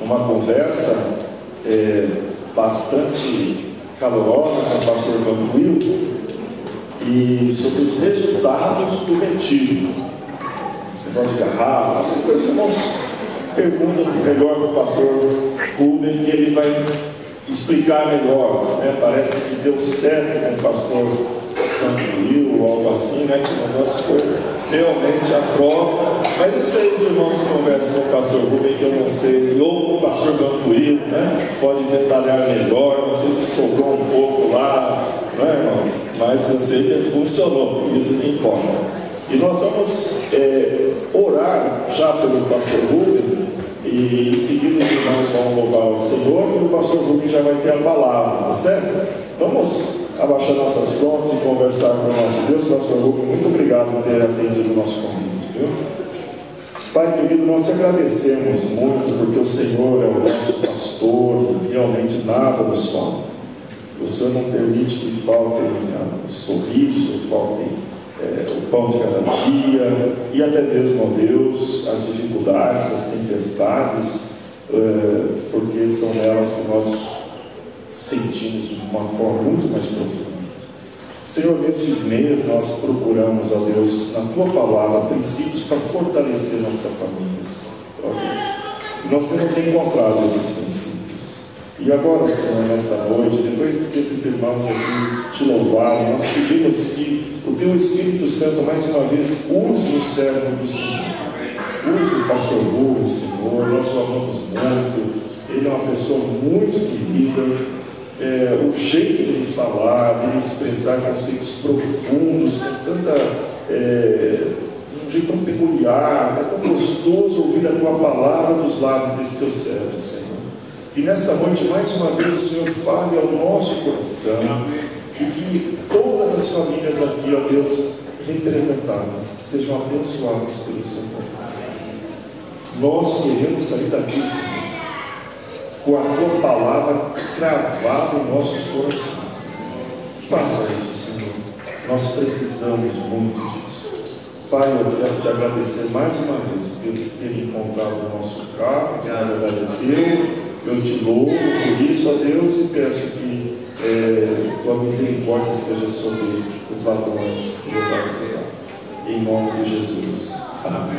uma conversa bastante calorosa com o pastor Vantuil e sobre os resultados do retiro. Negócio de garrafa, essas coisas que nós perguntamos melhor para o pastor Rubem, que ele vai explicar melhor, né? Parece que deu certo com o pastor Vantuil ou algo assim, né? Que o negócio foi realmente a prova. Mas isso aí os irmãos conversam com o pastor Rubem, que eu não sei, ou com o pastor Vantuil, né? Pode detalhar melhor, não sei se sobrou um pouco lá, não é, irmão? Mas eu sei que funcionou, isso que importa. E nós vamos orar já pelo pastor Rubem, e em seguida os irmãos vão louvar o Senhor, e o pastor Rubem já vai ter a palavra, tá certo? Vamos abaixar nossas frontes e conversar com o nosso Deus. Pastor Rubem, muito obrigado por ter atendido o nosso convite, viu? Pai querido, nós te agradecemos muito, porque o Senhor é o nosso pastor, e realmente nada nos falta. O Senhor não permite que falte o sorriso, falte o pão de cada dia, e até mesmo, ó Deus, as dificuldades, as tempestades, porque são elas que nós sentimos de uma forma muito mais profunda. Senhor, nesses meses nós procuramos, ó Deus, na Tua Palavra, princípios para fortalecer nossas famílias, ó Deus. E nós temos encontrado esses princípios. E agora, Senhor, nesta noite, depois desses irmãos aqui te louvarem, nós pedimos que o Teu Espírito Santo, mais uma vez, use o servo do Senhor. Use o pastor Rubem, Senhor, nós o amamos muito. Ele é uma pessoa muito querida. O jeito de ele falar, de expressar conceitos profundos, um jeito tão peculiar, é tão gostoso ouvir a Tua palavra dos lábios desse Teu servo, Senhor. Que nesta noite, mais uma vez, o Senhor fale ao nosso coração, e que todas as famílias aqui, ó Deus, representadas, sejam abençoadas pelo Senhor. Nós queremos sair daqui, Senhor, com a Tua palavra cravada em nossos corações. Faça isso, Senhor. Nós precisamos muito disso. Pai, eu quero te agradecer mais uma vez por ter encontrado o nosso carro, que na verdade é Teu. Eu te louvo por isso, ó Deus, e peço que Tua misericórdia seja sobre os ladrões que levaram esse carro. Em nome de Jesus. Amém.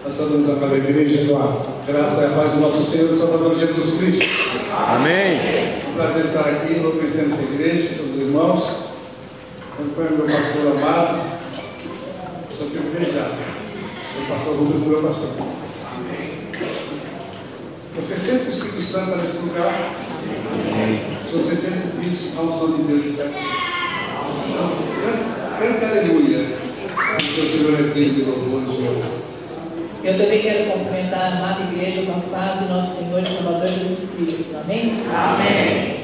Nós saudamos a paz da igreja, com a graça e a paz do nosso Senhor e Salvador Jesus Cristo. Amém. É um prazer estar aqui, enlouquecendo essa igreja, todos os irmãos. Acompanho meu pastor amado, sou privilegiado. O pastor Rubem, meu pastor. Você sente o Espírito Santo nesse lugar? Se você sente isso, a unção de Deus está aqui. Cante aleluia, porque o Senhor é digno de louvor e de honra. Eu também quero cumprimentar a amada igreja com a paz do nosso Senhor e Salvador Jesus Cristo. Amém? Amém. Aleluia.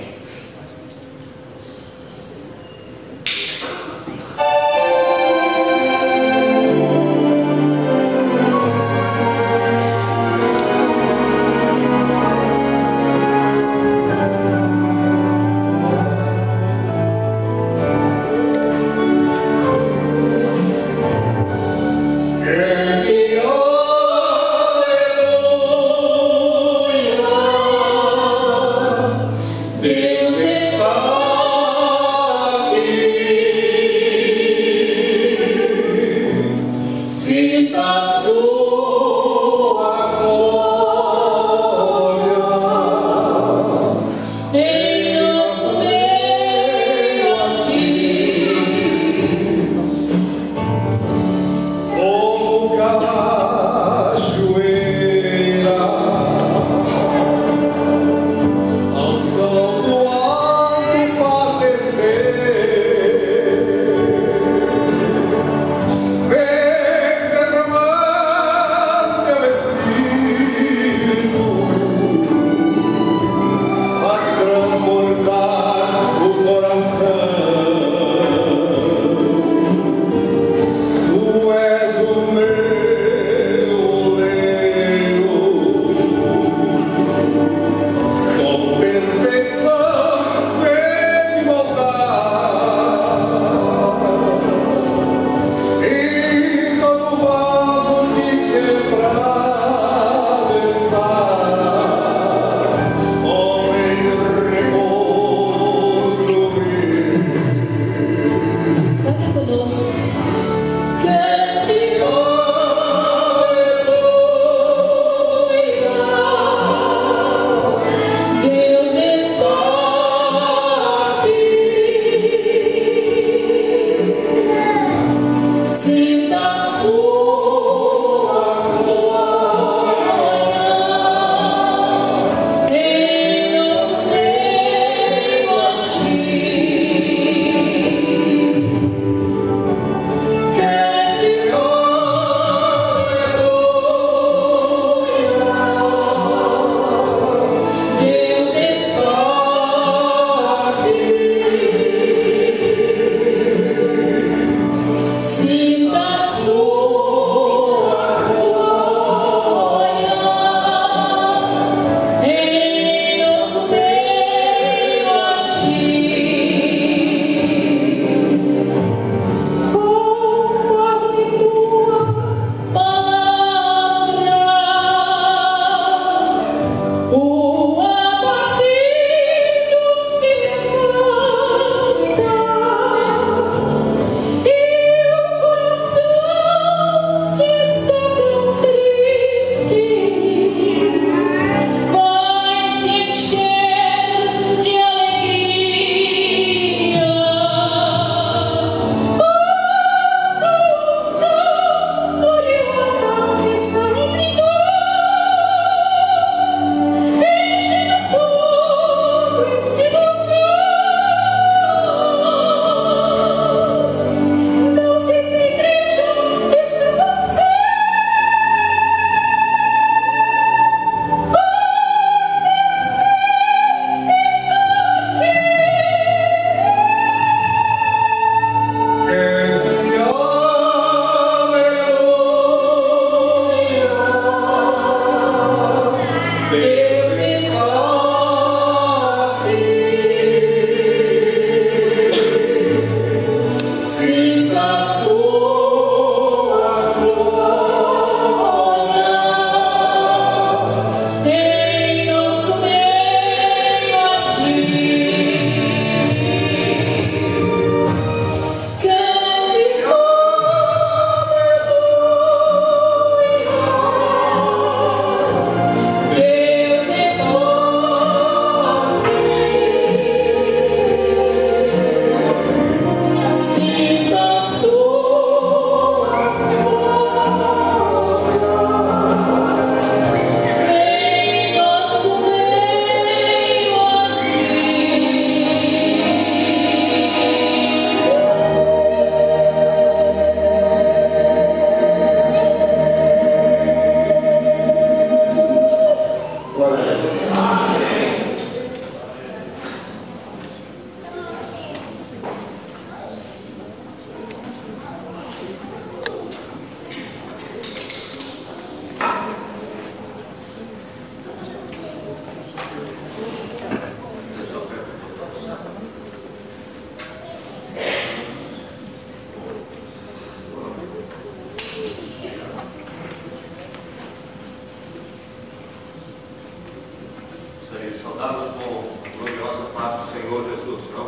todos, não?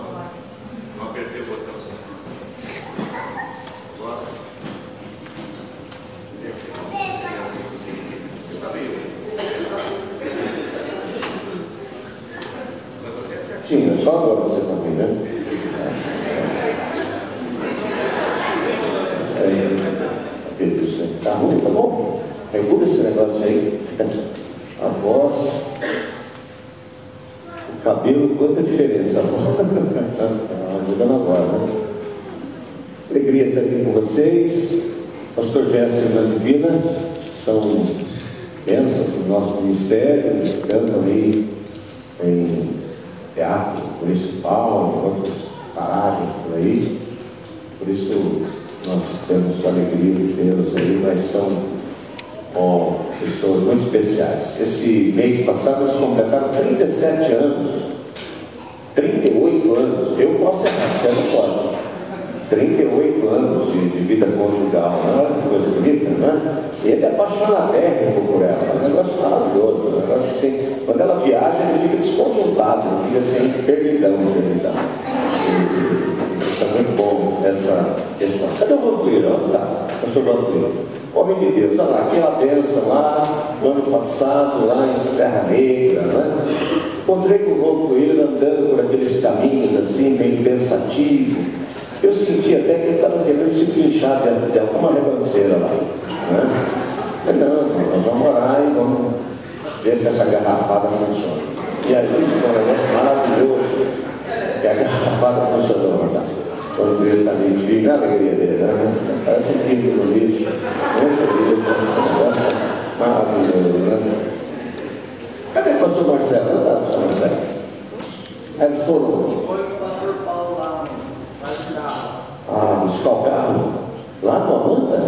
Não apertei o botão. Agora. Você está meio. Sim, é só agora você está vendo, né? Tá ruim, tá bom? Regula esse negócio aí. A voz, o cabelo, quanta diferença a voz. Ajudando agora, né? Alegria estar aqui com vocês. Pastor Jéssica e Ana Divina são bênçãos do nosso ministério, eles cantam aí em teatro municipal, em outras paragens por aí. Por isso nós temos a alegria de tê-los aí, mas são pessoas muito especiais. Esse mês passado nós completaram 37 anos, 38 anos, eu posso errar, você não pode. 38 anos de vida conjugal, não é? Coisa bonita, né? E ele é apaixonadérrimo por ela, é um negócio maravilhoso, um negócio assim, quando ela viaja ele fica desconjuntado, ele fica assim, perdidão. Isso é muito bom, essa questão. Cadê o Vantuíra? Onde está? Pastor Vantuíra. Homem de Deus, olha lá, aquela bênção lá no ano passado, lá em Serra Negra, né? Encontrei com o Vantuíra andando por aqueles caminhos assim, meio pensativo. Eu senti até que ele estava querendo se pinchar de alguma rebanceira lá, né? Mas não, nós vamos orar e vamos ver se essa garrafada funciona. E aí foi um negócio maravilhoso, que a garrafada funcionou, tá? Quando ele está meio divino, a alegria dele, né? Parece um pinto no lixo, muito feliz, né? Um negócio maravilhoso, né? Cadê o pastor Marcelo? Não está o pastor Marcelo? Ele foram. Foi o pastor Paulo lá, buscar o carro lá no Amanda,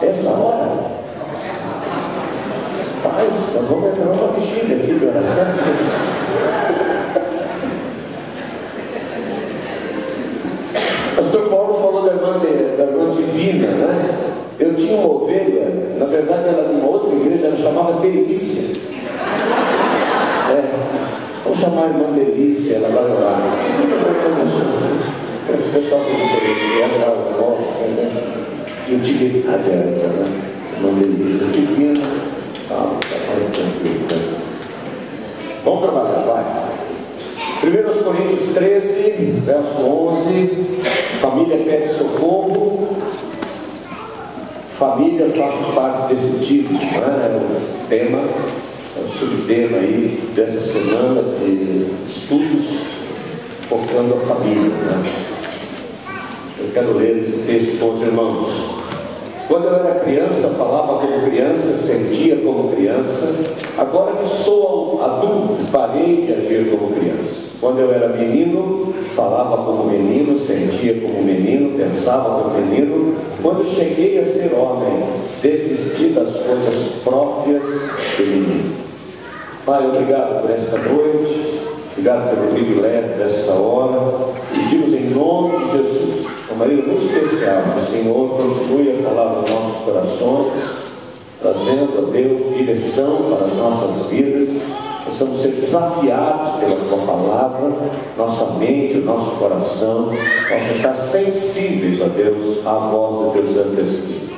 essa hora. Paz, nós vamos entrar numa bexiga aqui de oração. Pastor Paulo falou da irmã Divina, né? Eu tinha uma ovelha, na verdade ela de uma outra igreja, ela chamava Delícia. Vamos chamar a irmã Delícia, ela vai orar. O pessoal que me conhecia, ela volta, né? Eu tive a essa, né? Uma delícia divina, tá mais tranquilo, né? Vamos trabalhar, vai. 1 Coríntios 13, verso 11. Família pede socorro. Família faz parte desse tipo, né? O tema, o subtema aí dessa semana de estudos focando a família, né? Eu quero ler esse texto com os irmãos. Quando eu era criança, falava como criança, sentia como criança. Agora que sou adulto, parei de agir como criança. Quando eu era menino, falava como menino, sentia como menino, pensava como menino. Quando cheguei a ser homem, desisti das coisas próprias de menino. Pai, obrigado por esta noite. Obrigado pelo privilégio desta hora. Pedimos em nome de Jesus, uma maneira muito especial, que o Senhor continue a falar nos nossos corações, trazendo a Deus direção para as nossas vidas. Possamos ser desafiados pela Tua palavra, nossa mente, o nosso coração, possam estar sensíveis a Deus, à voz do Teu Santo Espírito.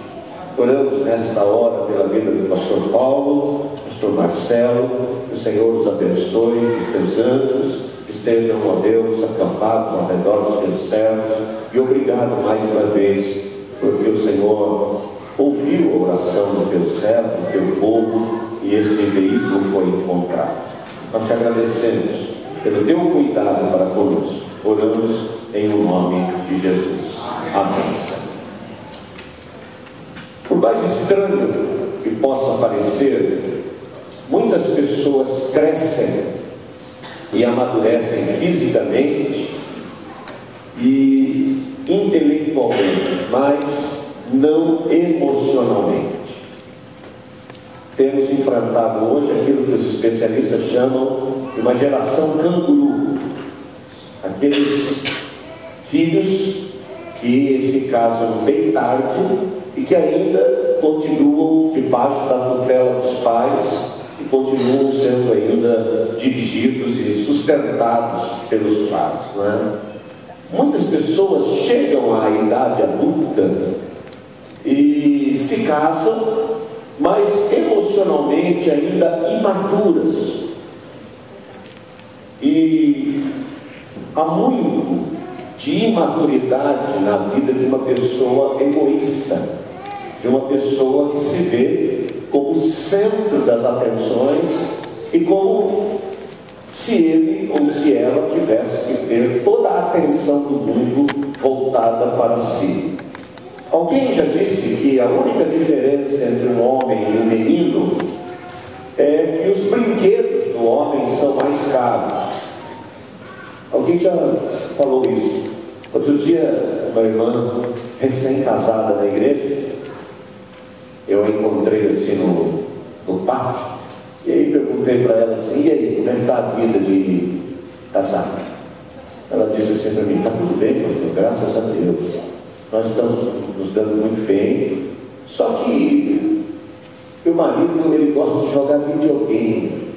Oramos nesta hora pela vida do pastor Paulo, pastor Marcelo, que o Senhor os abençoe, que os Teus anjos estejam, ó Deus, acampados ao redor dos Teus servos, e obrigado mais uma vez, porque o Senhor ouviu a oração do Teu servo, do Teu povo, e este veículo foi encontrado. Nós te agradecemos pelo Teu cuidado para conosco. Oramos em o nome de Jesus. Amém. Por mais estranho que possa parecer, muitas pessoas crescem e amadurecem fisicamente e intelectualmente, mas não emocionalmente. Temos enfrentado hoje aquilo que os especialistas chamam de uma geração canguru. Aqueles filhos que se casam bem tarde e que ainda continuam debaixo da tutela dos pais, e continuam sendo ainda dirigidos e sustentados pelos pais, não é? Muitas pessoas chegam à idade adulta e se casam, mas emocionalmente ainda imaturas. E há muito de imaturidade na vida de uma pessoa egoísta, de uma pessoa que se vê como centro das atenções e como se ele ou se ela tivesse que ter toda a atenção do mundo voltada para si. Alguém já disse que a única diferença entre um homem e um menino é que os brinquedos do homem são mais caros. Alguém já falou isso? Outro dia, uma irmã recém-casada na igreja, eu a encontrei assim no pátio, e aí perguntei para ela assim: e aí, como é que está a vida de casada? Ela disse assim para mim: está tudo bem, pastor, graças a Deus, nós estamos nos dando muito bem, só que meu marido, ele gosta de jogar videogame,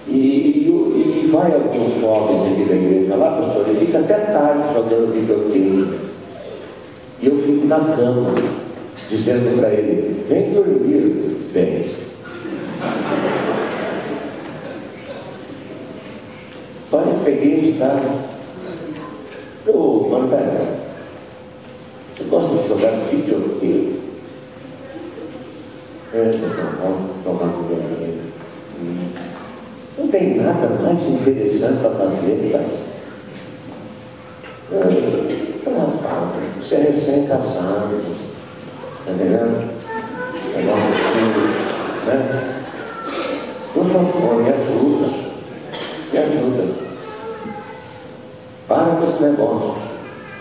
e vai alguns jovens aqui da igreja lá, pastor, ele fica até tarde jogando videogame, e eu fico na cama dizendo para ele: vem dormir bem. Olha, peguei esse cara. Ô, Mantara, você gosta de jogar videogame? Jogar videogame. Não tem nada mais interessante para fazer, mas você é recém-casado, está entendendo? É nosso filho, né? Por favor, me ajuda, me ajuda. Para com esse negócio.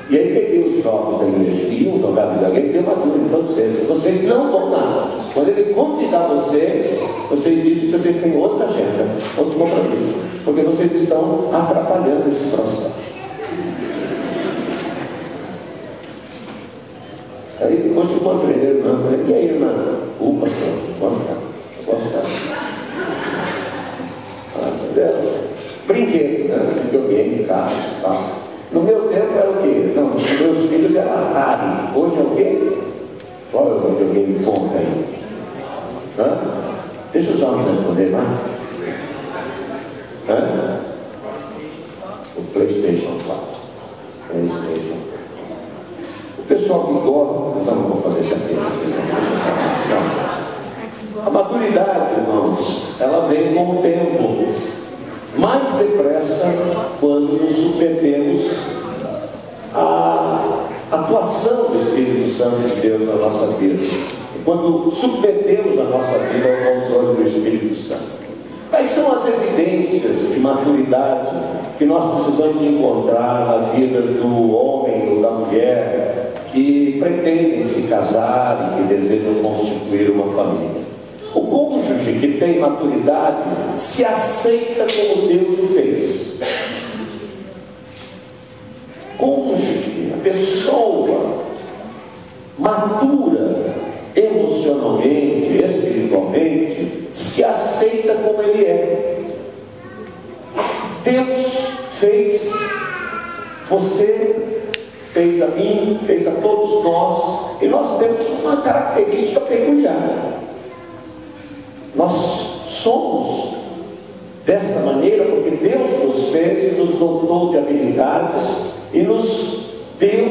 E aí peguei os jovens da igreja que iam jogar videogame, deu uma dúvida para vocês não vão nada. Quando ele convidar vocês dizem que vocês têm outra agenda, outro compromisso, porque vocês estão atrapalhando esse processo. Aí depois que eu encontrei a irmã, eu falei: e aí, irmã? Pastor, vamos cá, eu gosto dela. Brinquedo, né? Videogame, carro, tal. No meu tempo era o quê? Não, os meus filhos eram Atari. Hoje é o quê? Qual é o videogame bom aí? Hã? Deixa os homens responder mais. Hã? O PlayStation 4. PlayStation. O pessoal que gosta, não vou fazer essa pergunta. A maturidade, irmãos, ela vem com o tempo. Mais depressa quando nos submetemos à atuação do Espírito Santo de Deus na nossa vida, quando submetemos a nossa vida ao controle do Espírito Santo. Quais são as evidências de maturidade que nós precisamos encontrar na vida do homem ou da mulher que pretendem se casar e que desejam constituir uma família? O cônjuge que tem maturidade se aceita como Deus o fez. Cônjuge, a pessoa madura emocionalmente, espiritualmente, se aceita como ele é. Deus fez você, fez a mim, fez a todos nós, e nós temos uma característica peculiar. Nós somos desta maneira porque Deus nos fez e nos dotou de habilidades e nos deu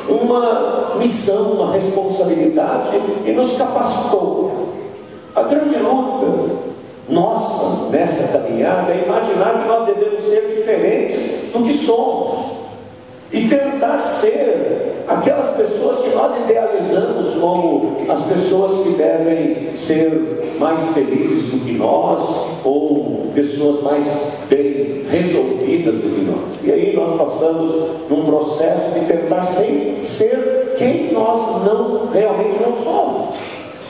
uma missão, uma responsabilidade e nos capacitou. A grande luta nossa nessa caminhada é imaginar que nós devemos ser diferentes do que somos e tentar ser aquelas pessoas que nós idealizamos como as pessoas que devem ser mais felizes do que nós, ou pessoas mais bem resolvidas do que nós. E aí nós passamos num processo de tentar ser quem nós realmente não somos.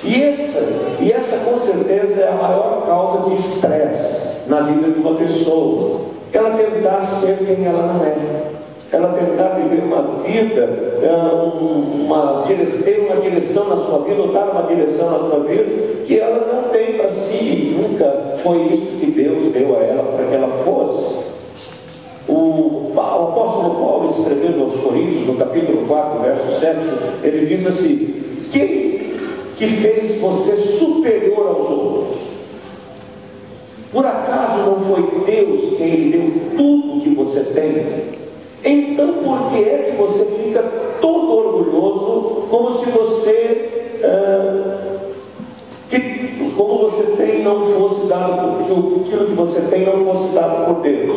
E essa com certeza é a maior causa de estresse na vida de uma pessoa. Ela tentar ser quem ela não é. ela tentar viver uma vida, ter uma direção na sua vida, ou dar uma direção na sua vida, que ela não tem para si, nunca foi isso que Deus deu a ela para que ela fosse. O apóstolo Paulo, escrevendo aos Coríntios, no capítulo 4, verso 7, ele diz assim: quem que fez você superior aos outros? Por acaso não foi Deus quem lhe deu tudo que você tem? Então por que é que você fica todo orgulhoso, como se você como você tem não fosse dado, aquilo que você tem não fosse dado por Deus?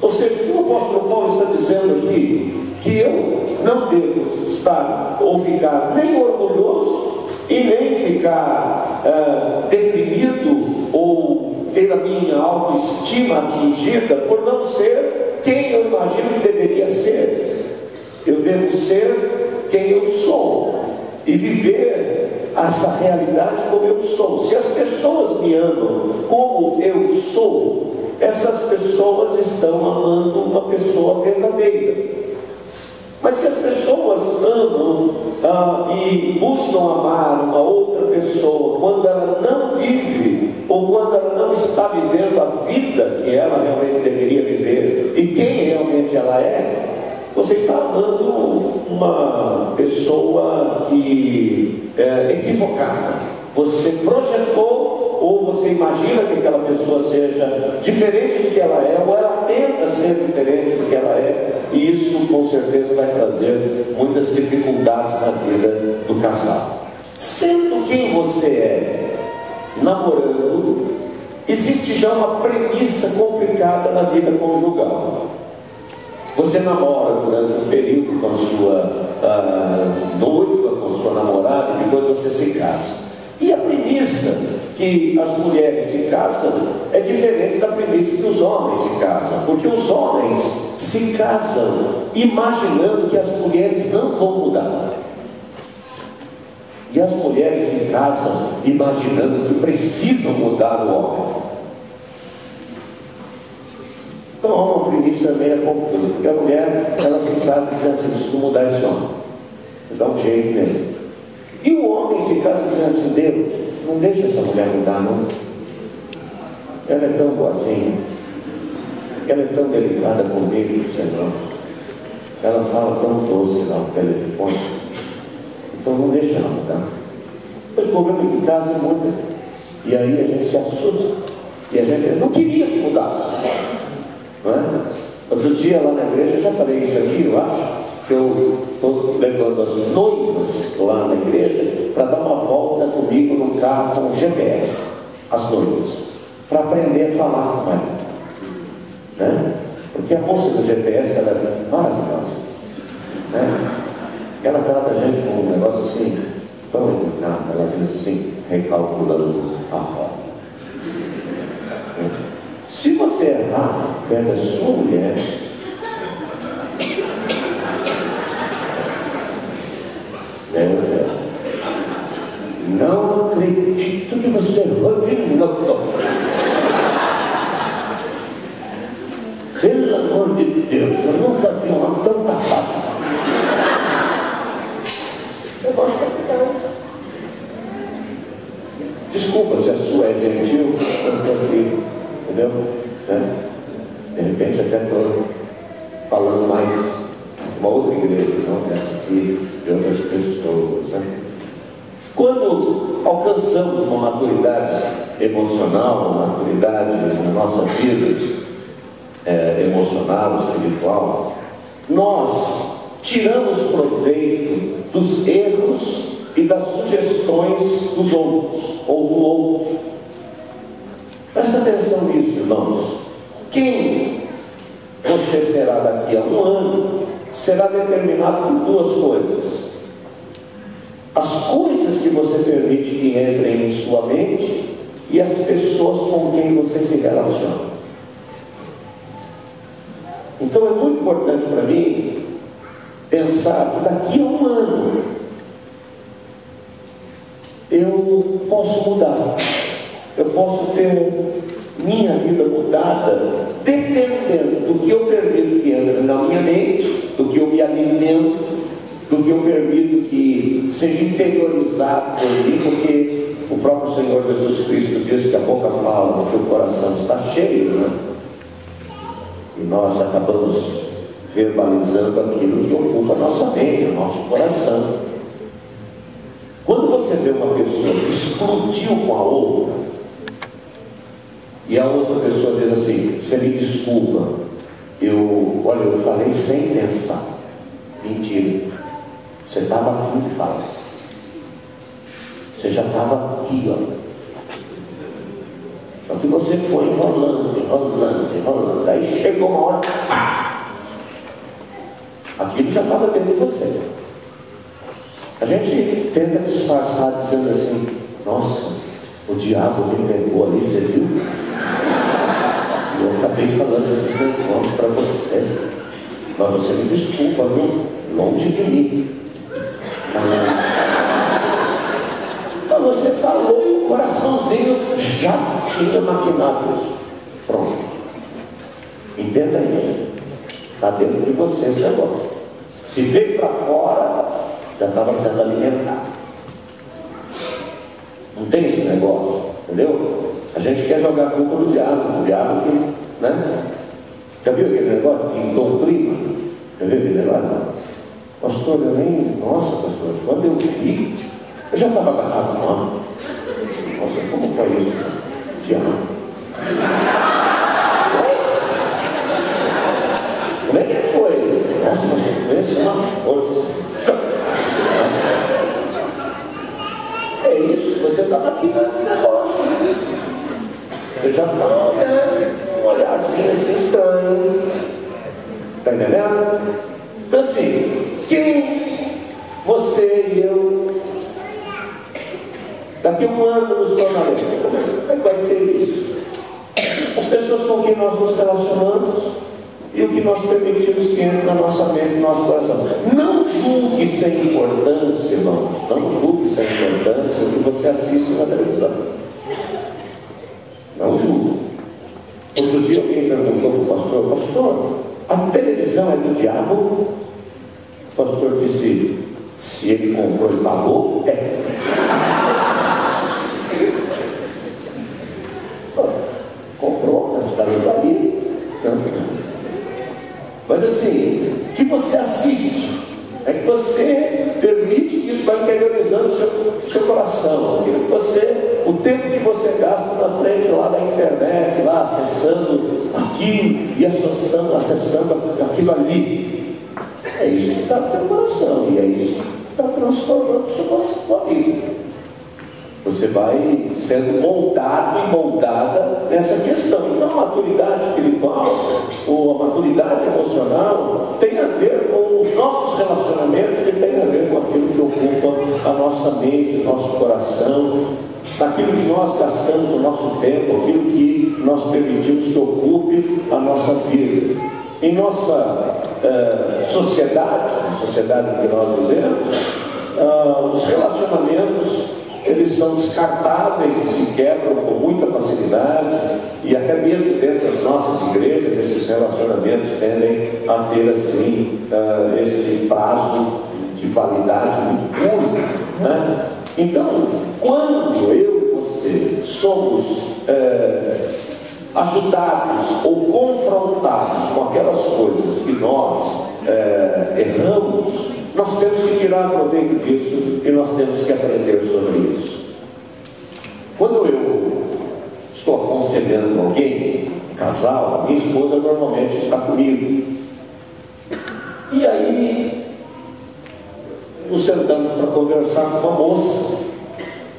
Ou seja, o apóstolo Paulo está dizendo aqui que eu não devo estar ou ficar nem orgulhoso e nem ficar deprimido ou ter a minha autoestima atingida por não ser quem eu imagino que deveria ser. Eu devo ser quem eu sou e viver essa realidade como eu sou. Se as pessoas me amam como eu sou, essas pessoas estão amando uma pessoa verdadeira. Mas se as pessoas amam e buscam amar uma outra pessoa quando ela não vive, ou quando ela não está vivendo a vida que ela realmente deveria viver e quem realmente ela é, você está amando uma pessoa que é equivocada. Você projetou ou você imagina que aquela pessoa seja diferente do que ela é, ou ela tenta ser diferente do que ela é, e isso com certeza vai trazer muitas dificuldades na vida do casal. Sendo quem você é, namorando, existe já uma premissa complicada na vida conjugal. Você namora durante um período com a sua noiva, com a sua namorada, e depois você se casa. E a premissa que as mulheres se casam é diferente da premissa que os homens se casam, porque os homens se casam imaginando que as mulheres não vão mudar, e as mulheres se casam imaginando que precisam mudar o homem. Então há uma premissa meio confusa, porque a mulher, ela se casa dizendo assim: preciso mudar esse homem, dá um jeito nele. E o homem se casa dizendo assim: Deus, não deixa essa mulher mudar, não. Ela é tão boazinha, ela é tão delicada comigo, Senhor. Ela fala tão doce lá no telefone. Então não deixa ela mudar. Mas o problema é que casa muda. E aí a gente se assusta. E a gente não queria que mudasse. Não é? Outro dia lá na igreja, eu já falei isso aqui, eu acho, que eu estou levando as noivas lá na igreja para dar uma volta comigo no carro com o GPS, as noivas, para aprender a falar com ela, né? Porque a moça do GPS, ela é maravilhosa, né? Ela trata a gente como um negócio assim, tão educado. Ela diz assim, recalculando a roda. Se você errar perto da sua mulher, não acredito que você errou de novo. Pelo amor de Deus, eu nunca vi um homem tão tapado. Eu gosto de criança. Desculpa se a sua é gentil, eu não estou aqui, entendeu? Né? De repente até estou falando mais de uma outra igreja, não dessa aqui, de outras pessoas, né? Quando alcançamos uma maturidade emocional, uma maturidade na nossa vida emocional, espiritual, nós tiramos proveito dos erros e das sugestões dos outros, ou do outro. Presta atenção nisso, irmãos. Quem você será daqui a um ano será determinado por duas coisas: as coisas que você permite que entrem em sua mente e as pessoas com quem você se relaciona. Então é muito importante para mim pensar que daqui a um ano eu posso mudar, eu posso ter minha vida mudada, dependendo do que eu permito que entre na minha mente, do que eu me alimento, do que eu permito que seja interiorizado por mim, porque o próprio Senhor Jesus Cristo diz que a boca fala, porque o coração está cheio, né? E nós acabamos verbalizando aquilo que ocupa a nossa mente, o nosso coração. Quando você vê uma pessoa que explodiu com a outra, e a outra pessoa diz assim: você me desculpa, olha, eu falei sem pensar. Mentira. Você estava afim de falar. Você já estava aqui, ó. Só que você foi enrolando. Aí chegou uma hora, pá! Aquilo já estava dentro de você. A gente tenta disfarçar dizendo assim: nossa, o diabo me pegou ali, você viu? Eu acabei falando esses negócios para você. Mas você me desculpa, viu? Longe de mim. Mas você falou e o coraçãozinho já tinha maquinado isso. Pronto. Entenda isso. Está dentro de você esse negócio. Se veio para fora, já estava sendo alimentado. Não tem esse negócio, entendeu? A gente quer jogar a culpa no diabo, que, né? Já viu aquele negócio que doutrina? Já viu aquele negócio? Pastor, eu nem... Nossa, pastor, quando eu vi, eu já estava agarrado no ano. Nossa, como foi isso? Diabo. Como é que foi? Nossa, você fez uma força. É isso, você estava aqui nesse negócio. Você já estava com um olharzinho assim estranho. Está entendendo? Então assim, quem você e eu daqui a um ano nos tornaremos? Como é que vai ser isso? As pessoas com quem nós nos relacionamos e o que nós permitimos que entre na nossa mente, no nosso coração. Não julgue sem importância, irmãos. Não julgue sem importância o que você assiste na televisão. Não julgue. Outro dia alguém perguntou para o pastor, a televisão é do diabo? O pastor disse: se ele comprou e pagou, é. Comprou, mas está indo ali. Mas assim, o que você assiste é que você permite que isso vá interiorizando o seu coração. O tempo que você gasta na frente lá da internet, lá acessando aquilo e acessando aquilo ali, é isso que está no seu coração e é isso que está transformando a sua vida. Você vai sendo moldado e moldada nessa questão. Então a maturidade espiritual ou a maturidade emocional tem a ver com os nossos relacionamentos e tem a ver com aquilo que ocupa a nossa mente, o nosso coração, naquilo que nós gastamos o nosso tempo, aquilo que nós permitimos que ocupe a nossa vida. Em nossa sociedade, a sociedade em que nós vivemos, os relacionamentos eles são descartáveis e se quebram com muita facilidade, e até mesmo dentro das nossas igrejas esses relacionamentos tendem a ter assim esse prazo de validade muito curto, né? Então, quando eu e você somos ajudados ou confrontados com aquelas coisas que nós erramos, nós temos que tirar proveito disso e nós temos que aprender sobre isso. Quando eu estou aconselhando alguém, um casal, a minha esposa normalmente está comigo. E aí, nos sentamos para conversar com uma moça.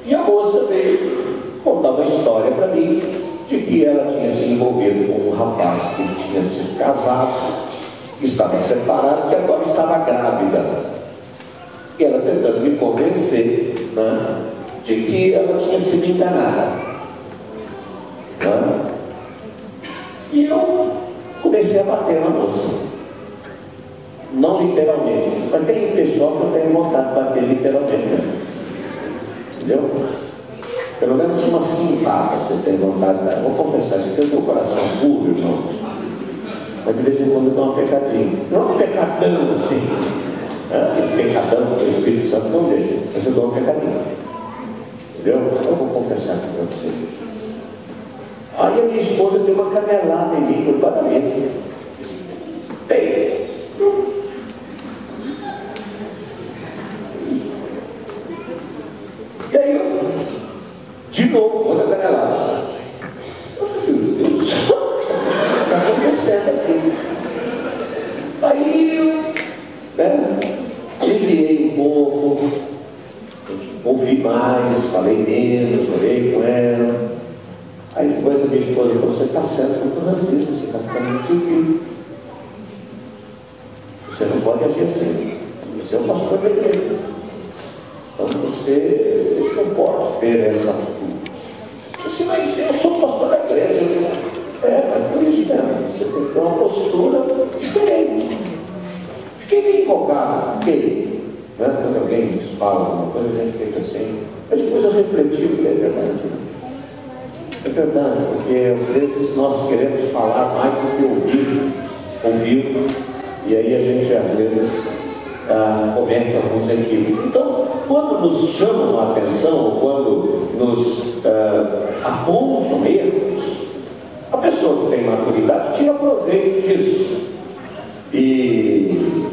E a moça veio contar uma história para mim de que ela tinha se envolvido com um rapaz que tinha sido casado, estava separado, que agora estava grávida. E ela tentando me convencer, né, de que ela tinha sido enganada. Né? E eu comecei a bater na moça. Não literalmente, mas tem pessoal que eu tenho vontade de bater literalmente, né? Entendeu? Pelo menos uma cintada você tem vontade de dar. Vou confessar, isso aqui é o meu coração puro, irmãos. mas de vez em quando eu dou uma pecadinha. Não um pecadão assim, aquele pecadão que o Espírito Santo não deixa, mas eu dou uma pecadinha. Entendeu? Eu vou confessar aqui para vocês. Aí a minha esposa deu uma canelada em mim por debaixo da mesa. Tem. E aí eu, de novo, outra canelada. Meu Deus, está acontecendo aqui. Aí eu aliviei um pouco, ouvi mais, falei menos, orei com ela. Aí depois a minha esposa falou: você está certo, muito racista, você está ficando muito difícil. Você não pode agir assim. Você é o pastor da igreja. Então você não pode ter essa atitude. Eu disse: mas eu sou pastor da igreja. Mas por isso mesmo, você tem que ter uma postura diferente. Fiquei meio empolgado, fiquei. Quando alguém nos fala alguma coisa, a gente fica assim. Mas depois eu refleti, porque é verdade. É verdade, porque às vezes nós queremos falar mais do que ouvir, e aí a gente às vezes comete alguns equívocos. Então, quando nos chamam a atenção, ou quando nos apontam erros, a pessoa que tem maturidade tira proveito disso e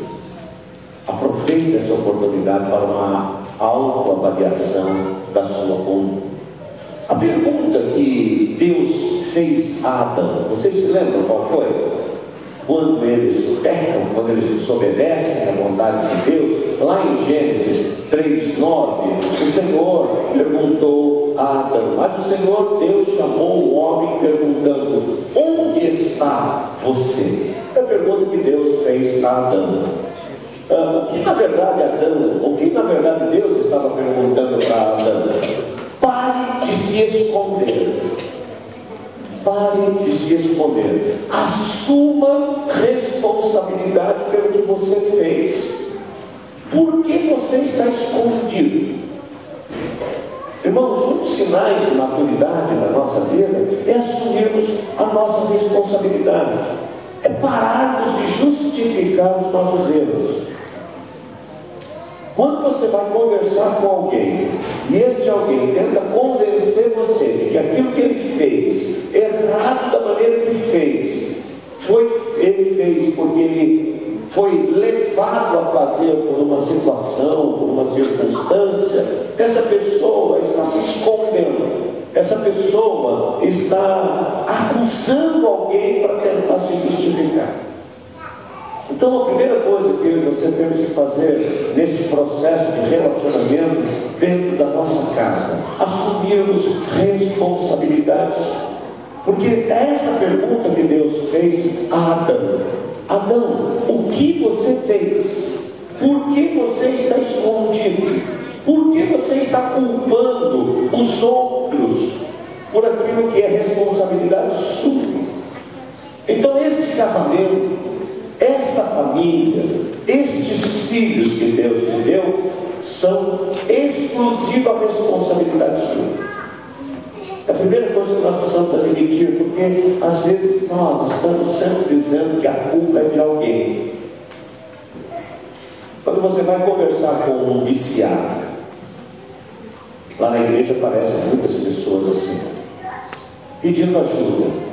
aproveita essa oportunidade para uma autoavaliação da sua conduta. A pergunta que Deus fez a Adão, vocês se lembram qual foi? Quando eles pecam, quando eles desobedecem à vontade de Deus, lá em Gênesis 3:9, o Senhor perguntou a Adão, mas o Senhor Deus chamou o homem perguntando: onde está você? É a pergunta que Deus fez a Adão. O que na verdade Deus estava perguntando para Adão? Pare de se esconder. Pare de se esconder. Assuma responsabilidade pelo que você fez. Por que você está escondido? Irmãos, um dos sinais de maturidade na nossa vida é assumirmos a nossa responsabilidade. É pararmos de justificar os nossos erros. Quando você vai conversar com alguém e este alguém tenta convencer você de que aquilo que ele fez, errado da maneira que fez, ele fez porque ele foi levado a fazer por uma situação, por uma circunstância, essa pessoa está se escondendo, essa pessoa está acusando alguém para tentar se justificar. Então a primeira coisa que eu e você temos que fazer neste processo de relacionamento dentro da nossa casa, assumirmos responsabilidades, porque é essa pergunta que Deus fez a Adão: Adão, o que você fez? Por que você está escondido? Por que você está culpando os outros por aquilo que é responsabilidade sua? Então este casamento, esta família, estes filhos que Deus te deu, são exclusiva responsabilidade sua. É a primeira coisa que nós precisamos admitir, porque às vezes nós estamos sempre dizendo que a culpa é de alguém. Quando você vai conversar com um viciado, lá na igreja aparecem muitas pessoas assim, pedindo ajuda.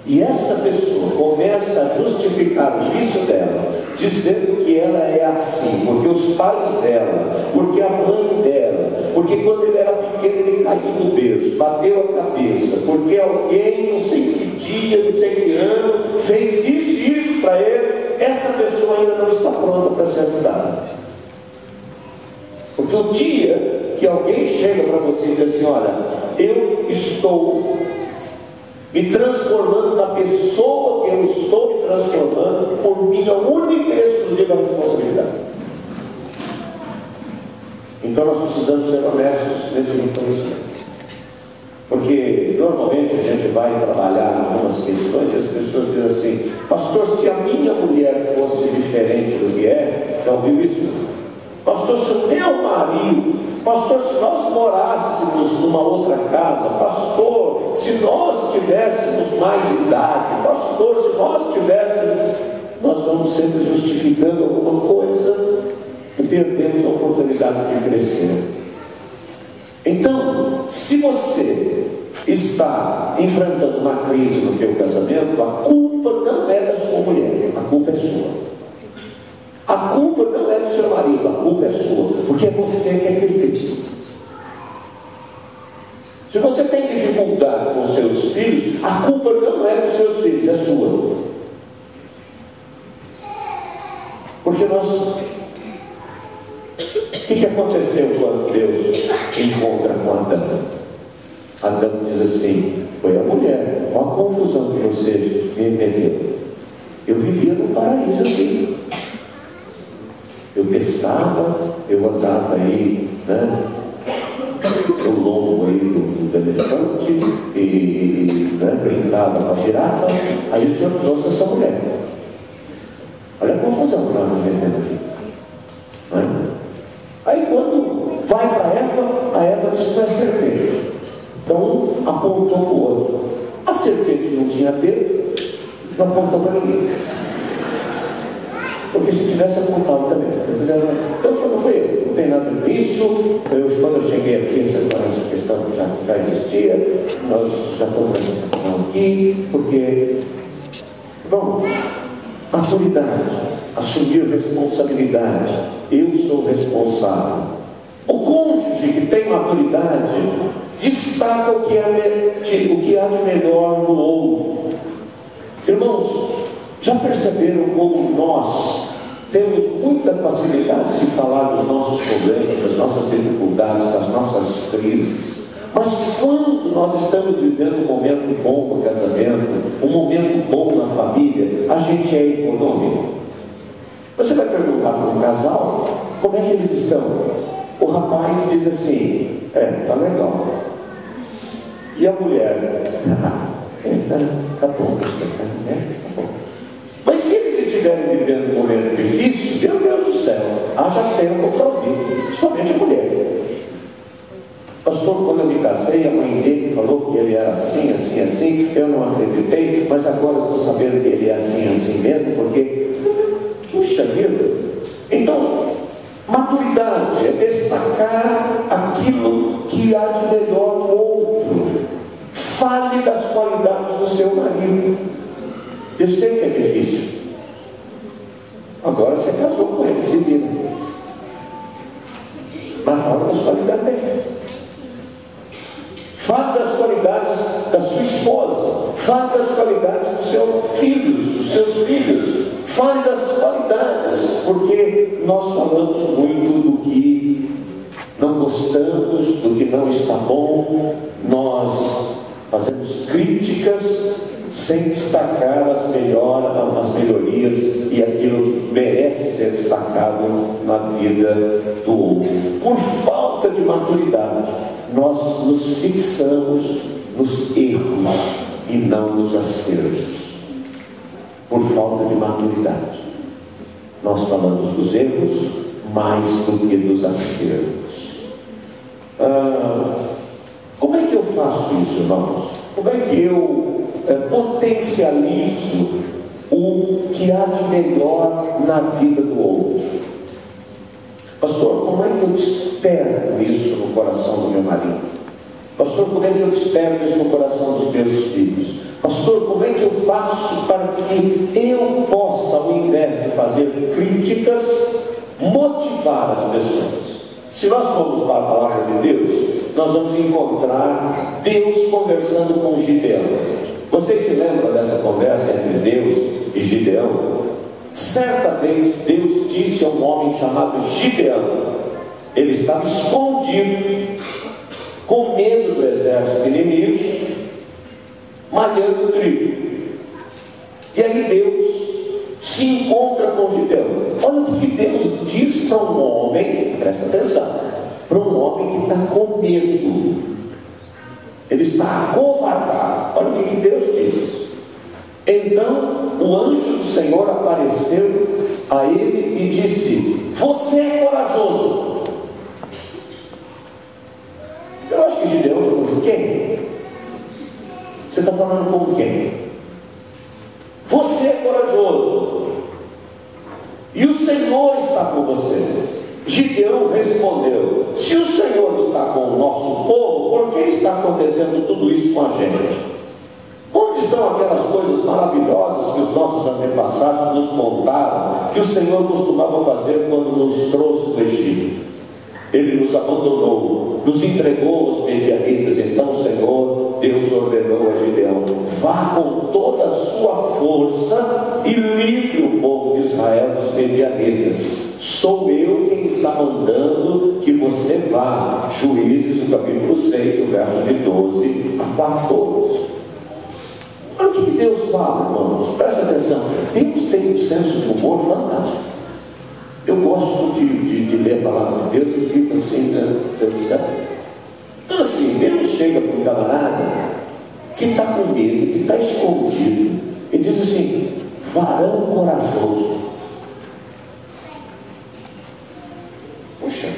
E essa pessoa começa a justificar o vício dela, dizendo que ela é assim, porque os pais dela, porque a mãe dela, porque quando ele era pequeno ele caiu do berço, bateu a cabeça, porque alguém, não sei que dia, não sei que ano, fez isso e isso para ele. Essa pessoa ainda não está pronta para ser ajudada. Porque o dia que alguém chega para você e diz assim: olha, eu estou me transformando na pessoa que eu estou me transformando por minha única e exclusiva responsabilidade. Então nós precisamos ser honestos nesse reconhecimento. Porque normalmente a gente vai trabalhar algumas questões e as pessoas dizem assim: pastor, se a minha mulher fosse diferente do que é, já ouviu isso? Pastor, se o meu marido pastor, se nós morássemos numa outra casa, pastor, se nós tivéssemos mais idade, pastor, se nós tivéssemos, nós vamos sempre justificando alguma coisa e perdemos a oportunidade de crescer. Então, se você está enfrentando uma crise no teu casamento, a culpa não é da sua mulher, a culpa é sua. A culpa não é do seu marido, a culpa é sua, porque é você que é crítico. Se você tem dificuldade com seus filhos, a culpa não é dos seus filhos, é sua. Porque nós... O que aconteceu quando Deus encontra com Adão? Adão diz assim: foi a mulher, olha a confusão que você me meteu. Eu vivia no paraíso aqui. Eu pescava, eu andava aí, né? O lombo aí do elefante e né, brincava com a girafa. Aí o Senhor trouxe essa mulher. Olha a confusão que nós metemos aqui. Né? Aí quando vai para a Eva disse que é serpente. Então um apontou para o outro. A serpente não tinha dedo, não apontou para ninguém. Porque se tivesse apontado também. Então não foi eu, não tem nada disso. Quando eu cheguei aqui, essa questão já existia. Nós já estamos nessa questão aqui, porque vamos, maturidade, assumir responsabilidade. Eu sou responsável. O cônjuge que tem maturidade destaca o que há de melhor no outro. Irmãos, já perceberam como nós temos muita facilidade de falar dos nossos problemas, das nossas dificuldades, das nossas crises? Mas quando nós estamos vivendo um momento bom no casamento, um momento bom na família, a gente é econômico. Você vai perguntar para um casal como é que eles estão. O rapaz diz assim: tá legal. E a mulher? Tá bom, tá bom. Mas se eles estiverem vivendo um momento difícil, meu Deus do céu, haja tempo para ouvir, principalmente a mulher. Pastor, quando eu me casei, a mãe dele falou que ele era assim, assim, assim. Eu não acreditei, mas agora eu estou sabendo que ele é assim, assim mesmo, porque, puxa vida. Então, maturidade é destacar aquilo que há de melhor no outro. Fale das qualidades do seu marido. Eu sei que é difícil. Agora você casou com ele, se vira. Mas fala das qualidades dele. Fale das qualidades da sua esposa. Fale das qualidades dos seus filhos. Fale das qualidades, porque nós falamos muito do que não gostamos, do que não está bom. Nós fazemos críticas sem destacar as melhorias e aquilo que merece ser destacado na vida do outro. Por falta de maturidade, nós nos fixamos nos erros e não nos acertos. Por falta de maturidade, nós falamos dos erros mais do que dos acertos. Como é que eu faço isso, irmãos? Como é que eu potencializo o que há de melhor na vida do outro? Pastor, como é que eu desperto isso no coração do meu marido? Pastor, como é que eu desperto isso no coração dos meus filhos? Pastor, como é que eu faço para que eu possa, ao invés de fazer críticas, motivar as pessoas? Se nós formos para a palavra de Deus, nós vamos encontrar Deus conversando com Gideão. Vocês se lembram dessa conversa entre Deus e Gideão? Certa vez Deus disse a um homem chamado Gideão. Ele estava escondido, com medo do exército inimigo, malhando trigo. E aí Deus se encontra com Gideão. Olha o que Deus diz para um homem, presta atenção, para um homem que está com medo. Ele está acovardado. Olha o que Deus diz. Então o anjo do Senhor apareceu a ele e disse: você é corajoso. falando com quem? Você é corajoso, e o Senhor está com você. Gideão respondeu: se o Senhor está com o nosso povo, por que está acontecendo tudo isso com a gente? Onde estão aquelas coisas maravilhosas que os nossos antepassados nos contaram, que o Senhor costumava fazer quando nos trouxe do Egito? Ele nos abandonou, nos entregou aos medianitas. Então o Senhor, Deus ordenou a Gideão: vá com toda a sua força e livre o povo de Israel dos medianitas. Sou eu quem está mandando que você vá. Juízes, o capítulo 6, o verso de 12 a 14. Olha o que Deus fala, irmãos, presta atenção. Deus tem um senso de humor fantástico. Eu gosto de ler a palavra de Deus e fico assim, né? Então assim, Deus chega para um camarada que está com medo, que está escondido, e diz assim: varão corajoso. Puxa,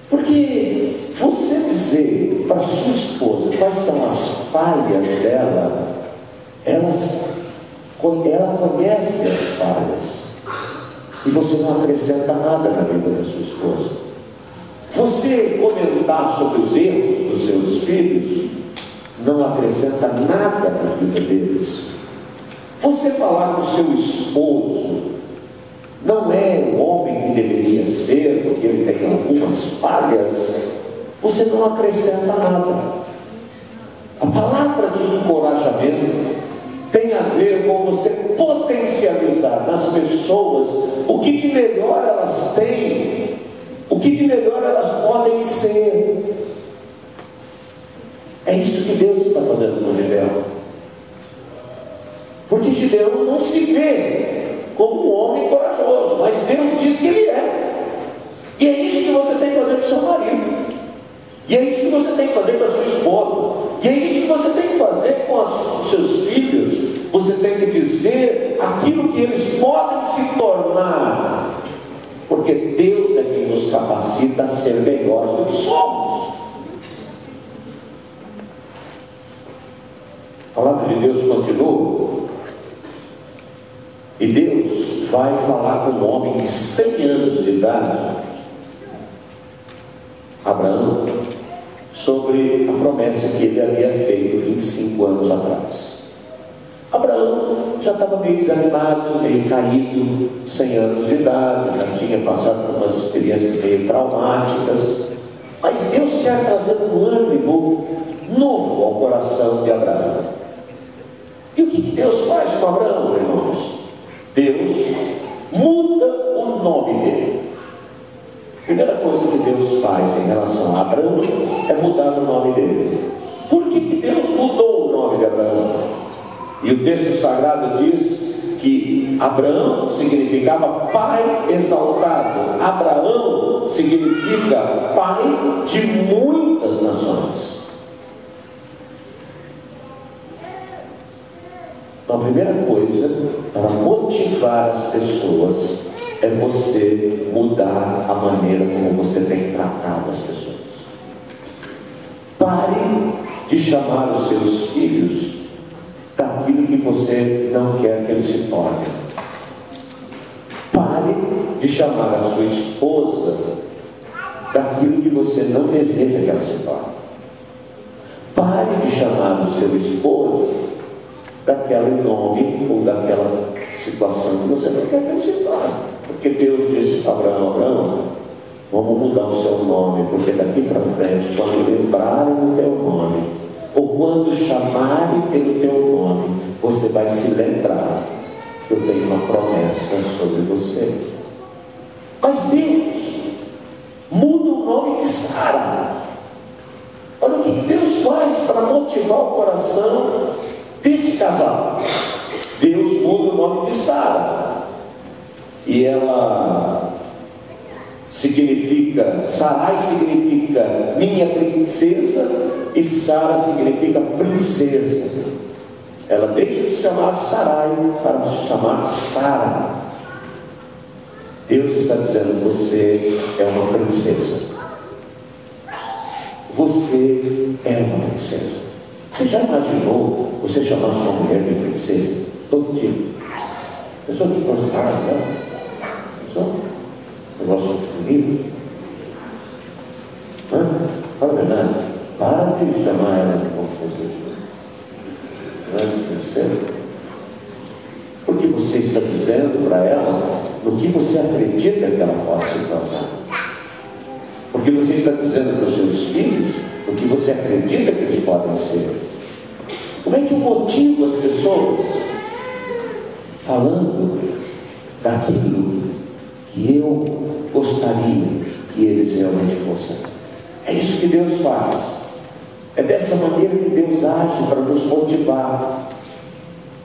porque você dizer para sua esposa quais são as falhas dela, ela conhece as falhas, e você não acrescenta nada na vida da sua esposa. Você comentar sobre os erros dos seus filhos não acrescenta nada na vida deles. Você falar com o seu esposo não é o homem que deveria ser, porque ele tem algumas falhas, você não acrescenta nada. A palavra de encorajamento tem a ver com você potencializar nas pessoas o que de melhor elas têm, o que de melhor elas podem ser. É isso que Deus está fazendo com Gideão. Porque Gideão não se vê como um homem corajoso, mas Deus diz que ele é. E é isso que você tem que fazer com o seu marido. E é isso que você tem que fazer com a sua esposa. E é isso que você tem que fazer com os seus filhos. Você tem que dizer aquilo que eles podem se tornar. Porque Deus é quem nos capacita a ser melhores do que somos. A palavra de Deus continua. E Deus vai falar com um homem de 100 anos de idade, Abraão, sobre a promessa que ele havia feito 25 anos atrás. Abraão já estava meio desanimado, meio caído, 100 anos de idade, já tinha passado por umas experiências meio traumáticas, mas Deus quer trazer um ânimo novo ao coração de Abraão. E o que Deus faz com Abraão, irmãos? Deus muda o nome dele. A primeira coisa que Deus faz em relação a Abraão é mudar o nome dele. Por que Deus mudou o nome de Abraão? E o texto sagrado diz que Abraão significava pai exaltado. Abraão significa pai de muitas nações. Então, a primeira coisa para motivar as pessoas é você mudar a maneira como você tem tratado as pessoas. Pare de chamar os seus filhos daquilo que você não quer que eles se tornem. Pare de chamar a sua esposa daquilo que você não deseja que ela se torne. Pare de chamar o seu esposo daquele nome ou daquela situação que você não quer que ele se torne. Porque Deus disse para Abraão: Abraão, vamos mudar o seu nome, porque daqui para frente, quando lembrarem do teu nome, ou quando chamarem pelo teu nome, você vai se lembrar que eu tenho uma promessa sobre você. Mas Deus muda o nome de Sara. Olha o que Deus faz para motivar o coração desse casal. Deus muda o nome de Sara. E ela significa, Sarai significa minha princesa, e Sara significa princesa. Ela deixa de se chamar Sarai para se chamar Sara. Deus está dizendo: você é uma princesa. Você é uma princesa. Você já imaginou você chamar sua mulher de princesa? Todo dia. Pessoa que gosta de cara, né? Pessoa que gosta de bonito. Fala a verdade. Para de chamar ela de princesa. Não é sincero? Porque você está dizendo para ela no que você acredita que ela pode se tornar. Porque você está dizendo para os seus filhos o que você acredita que eles podem ser. Como é que eu motivo as pessoas falando daquilo que eu gostaria que eles realmente fossem? É isso que Deus faz. É dessa maneira que Deus age para nos motivar.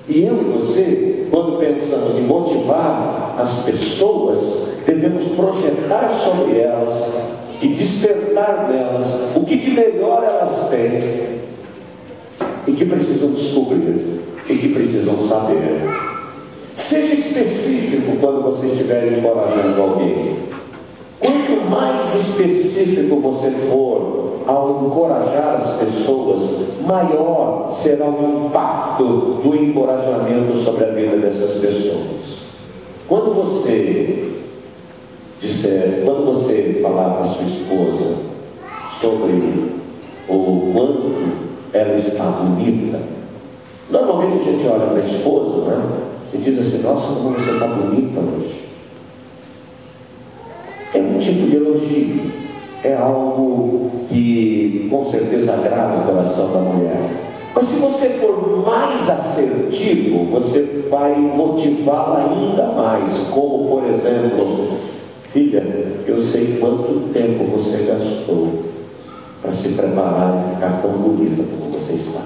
E eu e você, quando pensamos em motivar as pessoas, devemos projetar sobre elas e despertar nelas o que de melhor elas têm e que precisam descobrir e que precisam saber. Seja específico quando você estiver encorajando alguém. Quanto mais específico você for ao encorajar as pessoas, maior será o impacto do encorajamento sobre a vida dessas pessoas. Quando você falar para sua esposa sobre o quanto ela está bonita, normalmente a gente olha para a esposa, né, e diz assim: nossa, como você está bonita hoje. É um tipo de elogio, é algo que com certeza agrada o coração da mulher. Mas se você for mais assertivo, você vai motivá-la ainda mais. Como, por exemplo: filha, eu sei quanto tempo você gastou para se preparar e ficar tão bonita como você está.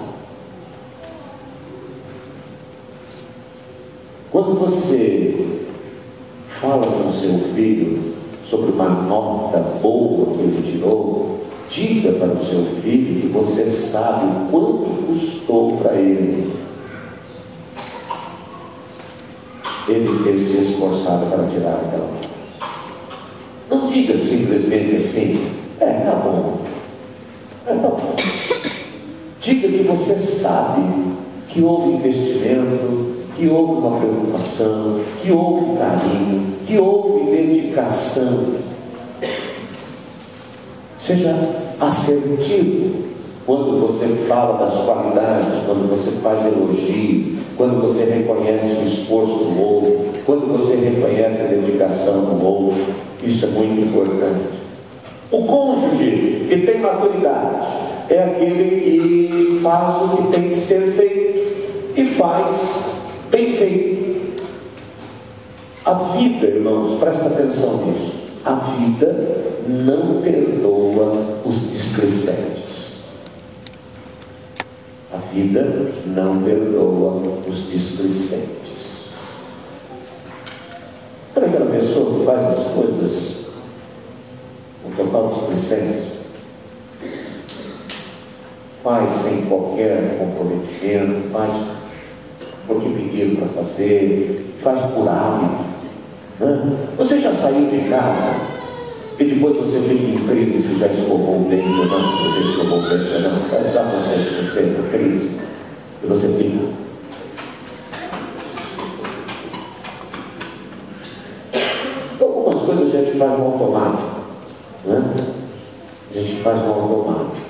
Quando você fala com o seu filho sobre uma nota boa que ele tirou, diga para o seu filho que você sabe o quanto custou para ele ter se esforçado para tirar aquela nota. Não diga simplesmente assim: tá bom, tá bom. Diga que você sabe que houve investimento, que houve uma preocupação, que houve carinho, que houve dedicação. Seja assertivo quando você fala das qualidades, quando você faz elogio, quando você reconhece o esforço do outro, quando você reconhece a dedicação do outro. Isso é muito importante. O cônjuge que tem maturidade é aquele que faz o que tem que ser feito e faz bem feito. A vida, irmãos, presta atenção nisso. A vida não perdoa os displicentes. A vida não perdoa os displicentes. Sabe aquela pessoa que faz as coisas com total displicência? Faz sem qualquer comprometimento, faz porque pediram para fazer, faz por hábito. Você já saiu de casa e depois você fica em crise se já escovou o dente ou não, se você escovou o dente ou não, dá consciência de você em crise e você fica. Algumas coisas a gente faz no automático, né? A gente faz no automático.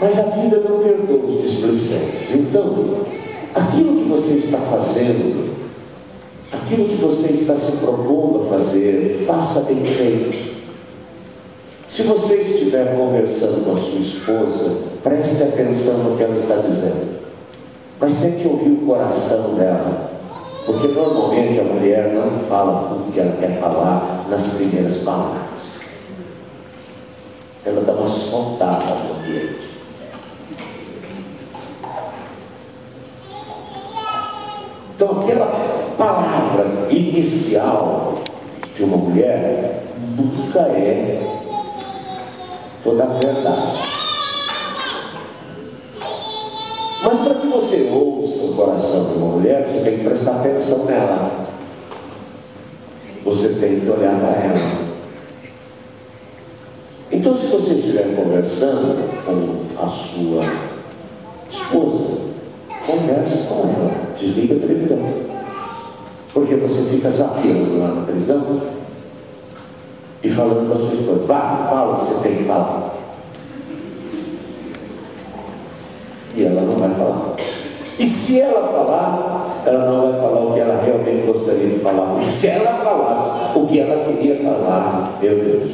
Mas a vida não perdoa os displicentes. Então, aquilo que você está fazendo, aquilo que você está se propondo a fazer, faça bem feito. Se você estiver conversando com a sua esposa, preste atenção no que ela está dizendo, mas tente ouvir o coração dela, porque normalmente a mulher não fala tudo que ela quer falar nas primeiras palavras. Ela dá uma soltada no ambiente. Então, aquela palavra inicial de uma mulher nunca é toda a verdade. Mas para que você ouça o coração de uma mulher, você tem que prestar atenção nela. Você tem que olhar para ela. Então, se você estiver conversando com a sua Esposa, converse com ela, desliga a televisão. Porque você fica zapeando lá na televisão e falando com a sua esposa. Vá, fala o que você tem que falar. E ela não vai falar. E se ela falar, ela não vai falar o que ela realmente gostaria de falar. E se ela falar o que ela queria falar, meu Deus,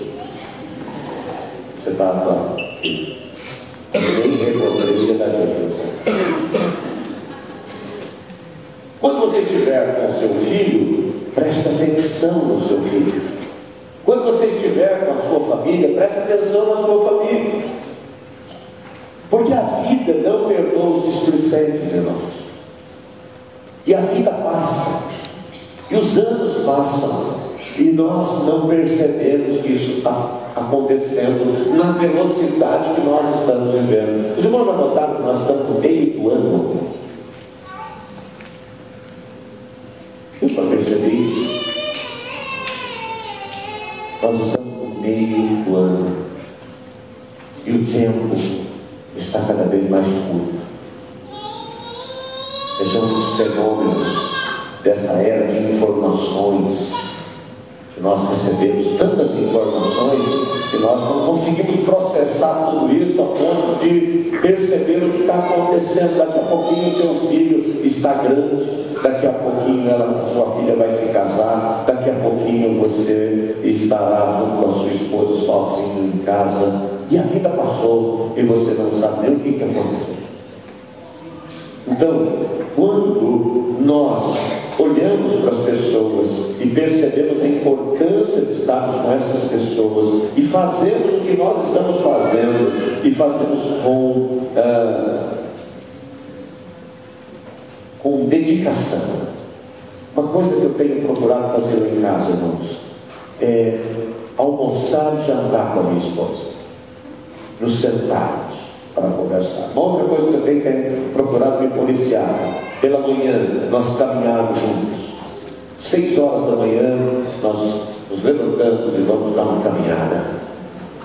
você está atuando. Nem recordaria da gente. Quando você estiver com o seu filho, preste atenção no seu filho. Quando você estiver com a sua família, preste atenção na sua família. Porque a vida não perdoa os displicentes, irmãos. E a vida passa. E os anos passam. E nós não percebemos que isso está acontecendo na velocidade que nós estamos vivendo. Os irmãos já notaram que nós estamos no meio do ano? Eu já percebi isso. Nós estamos no meio do ano. E o tempo está cada vez mais curto. Esse é um dos fenômenos dessa era de informações que nós recebemos, tantas informações que nós não conseguimos processar tudo isso a ponto de perceber o que está acontecendo. Daqui a pouquinho seu filho está grande, daqui a pouquinho sua filha vai se casar, daqui a pouquinho você estará junto com a sua esposa sozinho em casa. E a vida passou e você não sabe nem o que aconteceu. Então, quando nós olhamos para as pessoas e percebemos a importância de estarmos com essas pessoas e fazemos o que nós estamos fazendo e fazemos com dedicação. Uma coisa que eu tenho procurado fazer lá em casa, irmãos, é almoçar e jantar com a minha esposa. Nos sentarmos para conversar. Uma outra coisa que eu tenho procurado me policiar. Pela manhã, nós caminharmos juntos. 6 horas da manhã, nós nos levantamos e vamos dar uma caminhada.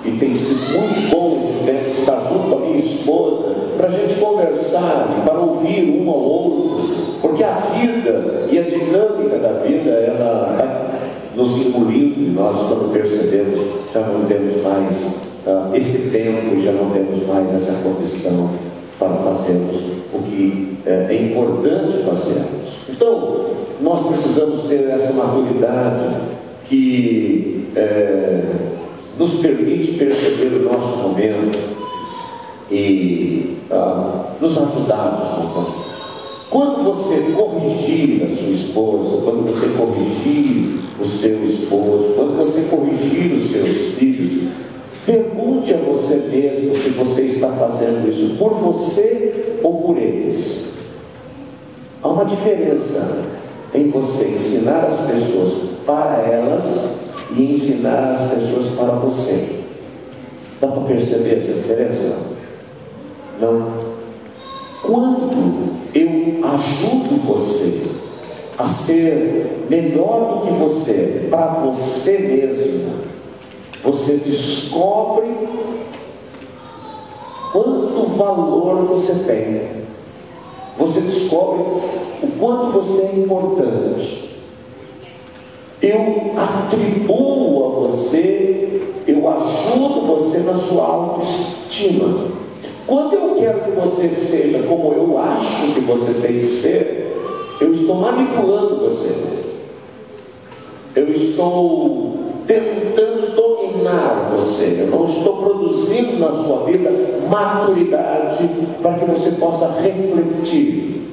E tem sido muito bom esse tempo de estar junto com a minha esposa, para a gente conversar e para ouvir um ao outro. Porque a vida e a dinâmica da vida, ela vai nos engolindo e nós, quando percebemos, já não temos mais esse tempo, já não temos mais essa condição para fazermos o que é importante fazermos. Então, nós precisamos ter essa maturidade que nos permite perceber o nosso momento e nos ajudarmos com o Quando você corrigir a sua esposa, quando você corrigir o seu esposo, quando você corrigir os seus filhos, pergunte a você mesmo se você está fazendo isso por você ou por eles. Há uma diferença em você ensinar as pessoas para elas e ensinar as pessoas para você. Dá para perceber essa diferença? Não? Quando eu ajudo você a ser melhor do que você, para você mesmo, você descobre quanto valor você tem. Você descobre o quanto você é importante. Eu atribuo a você, eu ajudo você na sua autoestima. Quando eu quero que você seja como eu acho que você tem que ser, eu estou manipulando você. Eu estou tentando dominar você. Eu não estou produzindo na sua vida maturidade para que você possa refletir,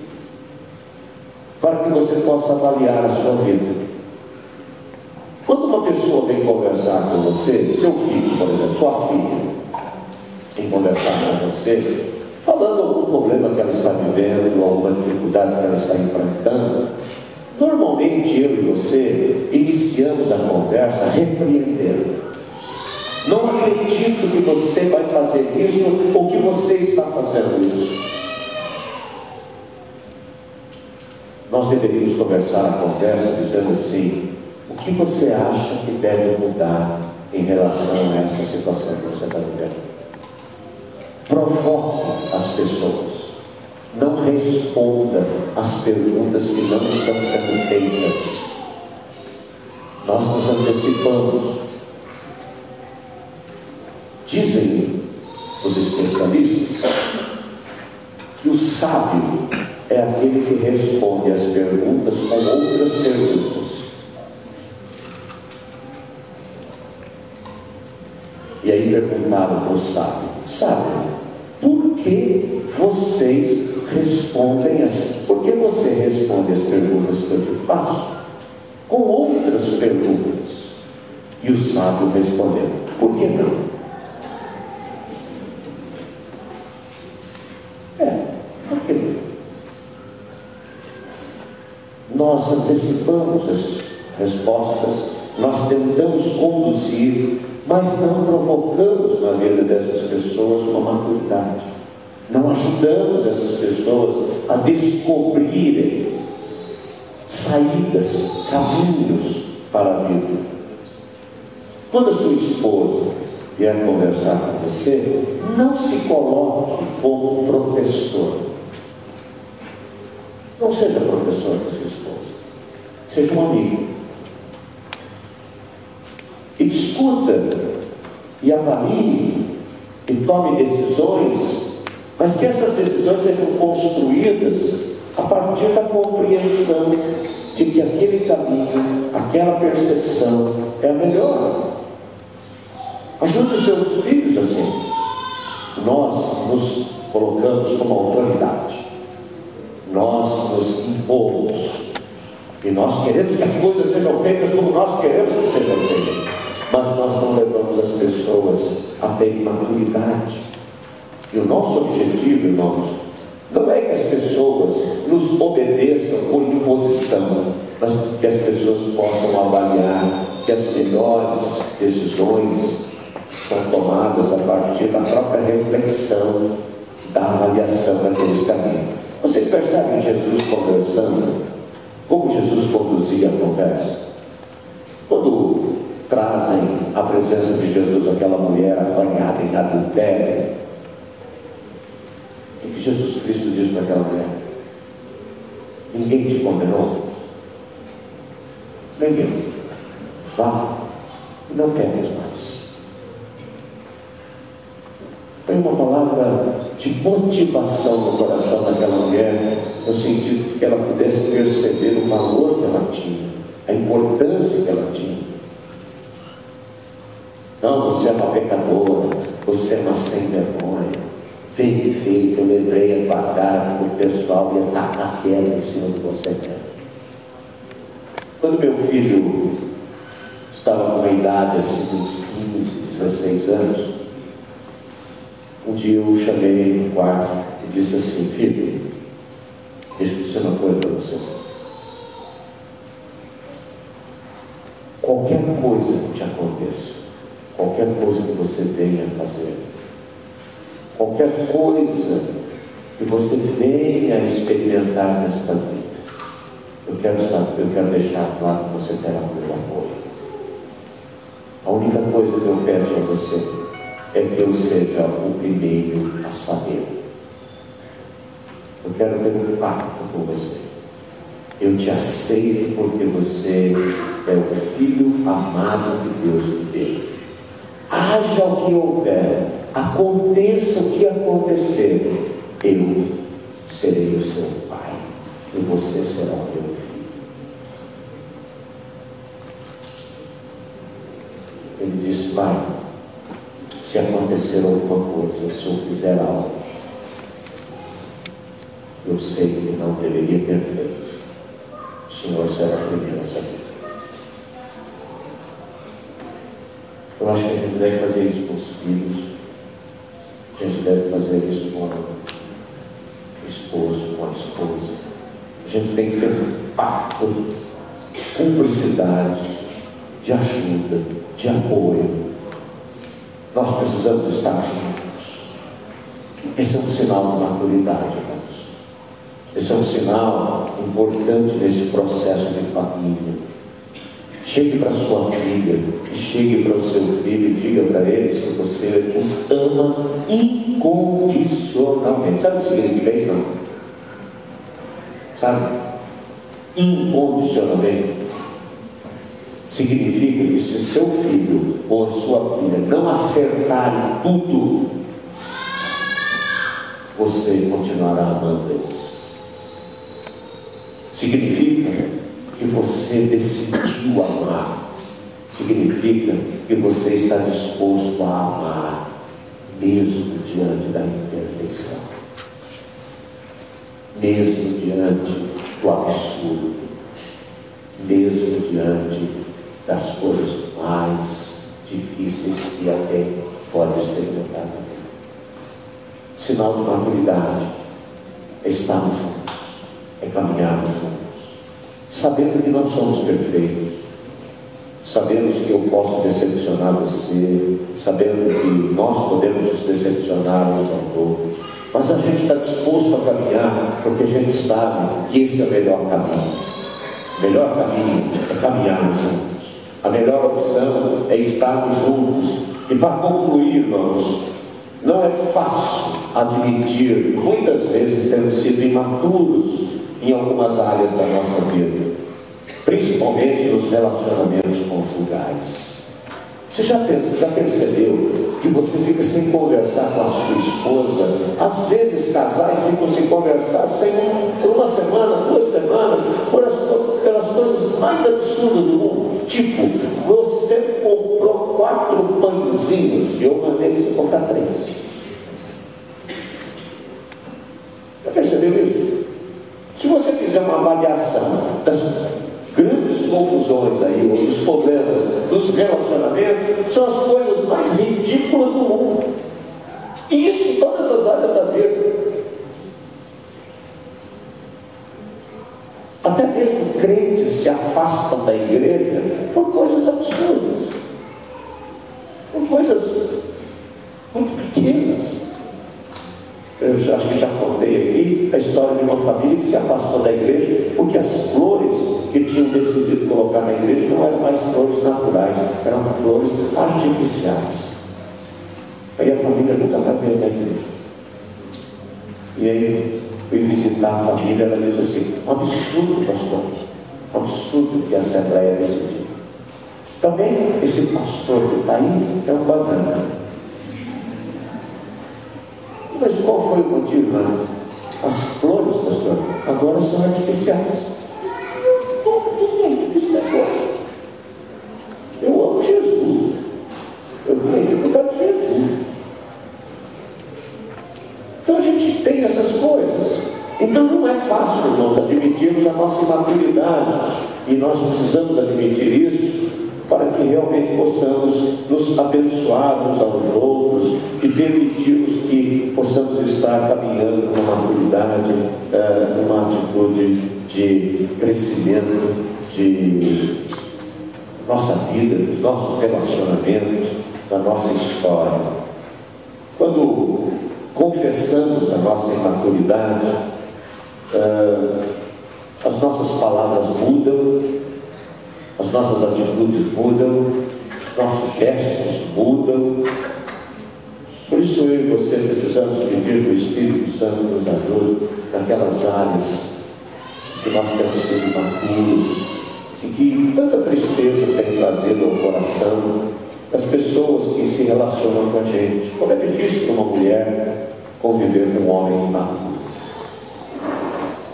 para que você possa avaliar a sua vida. Quando uma pessoa vem conversar com você, seu filho, por exemplo, sua filha, vem conversar com você, falando algum problema que ela está vivendo, alguma dificuldade que ela está enfrentando, normalmente eu e você iniciamos a conversa repreendendo. Não acredito que você vai fazer isso ou que você está fazendo isso. Nós deveríamos começar a conversa dizendo assim: o que você acha que deve mudar em relação a essa situação que você está vivendo? Provoque as pessoas. não responda às perguntas que não estão sendo feitas. Nós nos antecipamos. Dizem os especialistas que o sábio é aquele que responde às perguntas com outras perguntas. E aí perguntaram para o sábio: sábio, por que vocês respondem por que você responde as perguntas que eu te faço com outras perguntas? E o sábio respondeu: por que não? Por que não? Nós antecipamos as respostas, nós tentamos conduzir, mas não provocamos na vida dessas pessoas uma maturidade. Não ajudamos essas pessoas a descobrirem saídas, caminhos para a vida. Quando a sua esposa vier conversar com você, não se coloque como professor. Não seja professor da sua esposa. Seja um amigo. E discuta, e avalie, e tome decisões, mas que essas decisões sejam construídas a partir da compreensão de que aquele caminho, aquela percepção é a melhor. Ajude os seus filhos assim. Nós nos colocamos como autoridade, nós nos impomos, e nós queremos que as coisas sejam feitas como nós queremos que sejam feitas, mas nós não levamos as pessoas a terem maturidade. E o nosso objetivo, irmãos, não é que as pessoas nos obedeçam por imposição, mas que as pessoas possam avaliar que as melhores decisões são tomadas a partir da própria reflexão, da avaliação daqueles caminhos. Vocês percebem Jesus conversando? Como Jesus conduzia a conversa? Quando trazem à presença de Jesus aquela mulher apanhada em adultério, o que Jesus Cristo diz para aquela mulher? Ninguém te condenou? Ninguém. Vá e não peques mais. Foi uma palavra de motivação no coração daquela mulher, no sentido de que ela pudesse perceber o valor que ela tinha, a importância que ela tinha. Não, você é uma pecadora, você é uma sem vergonha. Bem feito, eu lembrei a guardar que o pessoal ia tacar a pedra em cima de você. Quando meu filho estava com uma idade assim, de uns 15, 16 anos, um dia eu o chamei no quarto e disse assim: filho, deixa eu dizer uma coisa para você. Qualquer coisa que te aconteça, qualquer coisa que você venha fazer, qualquer coisa que você venha experimentar nesta vida, eu quero deixar claro que você terá o meu apoio. A única coisa que eu peço a você é que eu seja o primeiro a saber. Eu quero ter um pacto com você. Eu te aceito porque você é o filho amado de Deus me deu. Haja o que houver, aconteça o que acontecer, eu serei o seu pai e você será o meu filho. Ele disse: pai, se acontecer alguma coisa, se eu fizer algo, eu sei que não deveria ter feito, o Senhor será o primeiro a saber. Eu acho que a gente deve fazer isso com os filhos, a gente deve fazer isso com o esposo, com a esposa. A gente tem que ter um pacto de cumplicidade, de ajuda, de apoio. Nós precisamos estar juntos. Esse é um sinal de maturidade, irmãos. Esse é um sinal importante nesse processo de família. Chegue para sua filha, chegue para o seu filho e diga para eles que você os ama incondicionalmente. Sabe o que significa isso? Não? sabe? Incondicionalmente. Significa que se seu filho ou a sua filha não acertarem tudo, você continuará amando eles. Significa que você decidiu amar. Significa que você está disposto a amar, mesmo diante da imperfeição, mesmo diante do absurdo, mesmo diante das coisas mais difíceis que alguém pode experimentar na vida. Sinal de maturidade é estarmos juntos, é caminharmos juntos, sabendo que não somos perfeitos, sabemos que eu posso decepcionar você, sabendo que nós podemos nos decepcionar uns aos outros, mas a gente está disposto a caminhar porque a gente sabe que esse é o melhor caminho. O melhor caminho é caminharmos juntos. A melhor opção é estarmos juntos. E para concluir, irmãos, não é fácil admitir, muitas vezes temos sido imaturos em algumas áreas da nossa vida, principalmente nos relacionamentos conjugais. Você já percebeu que você fica sem conversar com a sua esposa? Às vezes casais ficam sem conversar por uma semana, 2 semanas, pelas coisas mais absurdas do mundo. Tipo, você comprou 4 pãezinhos e eu mandei você comprar 3. Já percebeu isso? Se você fizer uma avaliação das grandes confusões aí, ou dos problemas, dos relacionamentos, são as coisas mais ridículas do mundo. E isso em todas as áreas da vida. Até mesmo crentes se afastam da igreja por coisas absurdas, por coisas muito pequenas. Eu acho que já contei aqui a história de uma família que se afastou da igreja porque as flores que tinham decidido colocar na igreja não eram mais flores naturais, eram flores artificiais. Aí a família nunca mais veio da igreja. E aí fui visitar a família, ela disse assim: um absurdo, pastor, um absurdo que a Assembleia decidiu. Também esse pastor que está aí é um banana. Mas qual foi o motivo, né? As flores, pastor, agora são artificiais. Esse negócio. Eu amo Jesus. Eu vim aqui por causa de Jesus. Então a gente tem essas coisas. Então não é fácil, irmãos, admitirmos a nossa imaturidade. E nós precisamos admitir isso para que realmente possamos nos abençoar uns aos outros e permitirmos que possamos estar caminhando com uma maturidade, numa atitude de crescimento de nossa vida, dos nossos relacionamentos, da nossa história. Quando confessamos a nossa imaturidade, as nossas palavras mudam, as nossas atitudes mudam, os nossos gestos mudam. Por isso eu e você precisamos pedir que o Espírito Santo nos ajude naquelas áreas que nós temos sido imaturos e que tanta tristeza tem trazido ao coração das pessoas que se relacionam com a gente. Como é difícil para uma mulher conviver com um homem imaturo.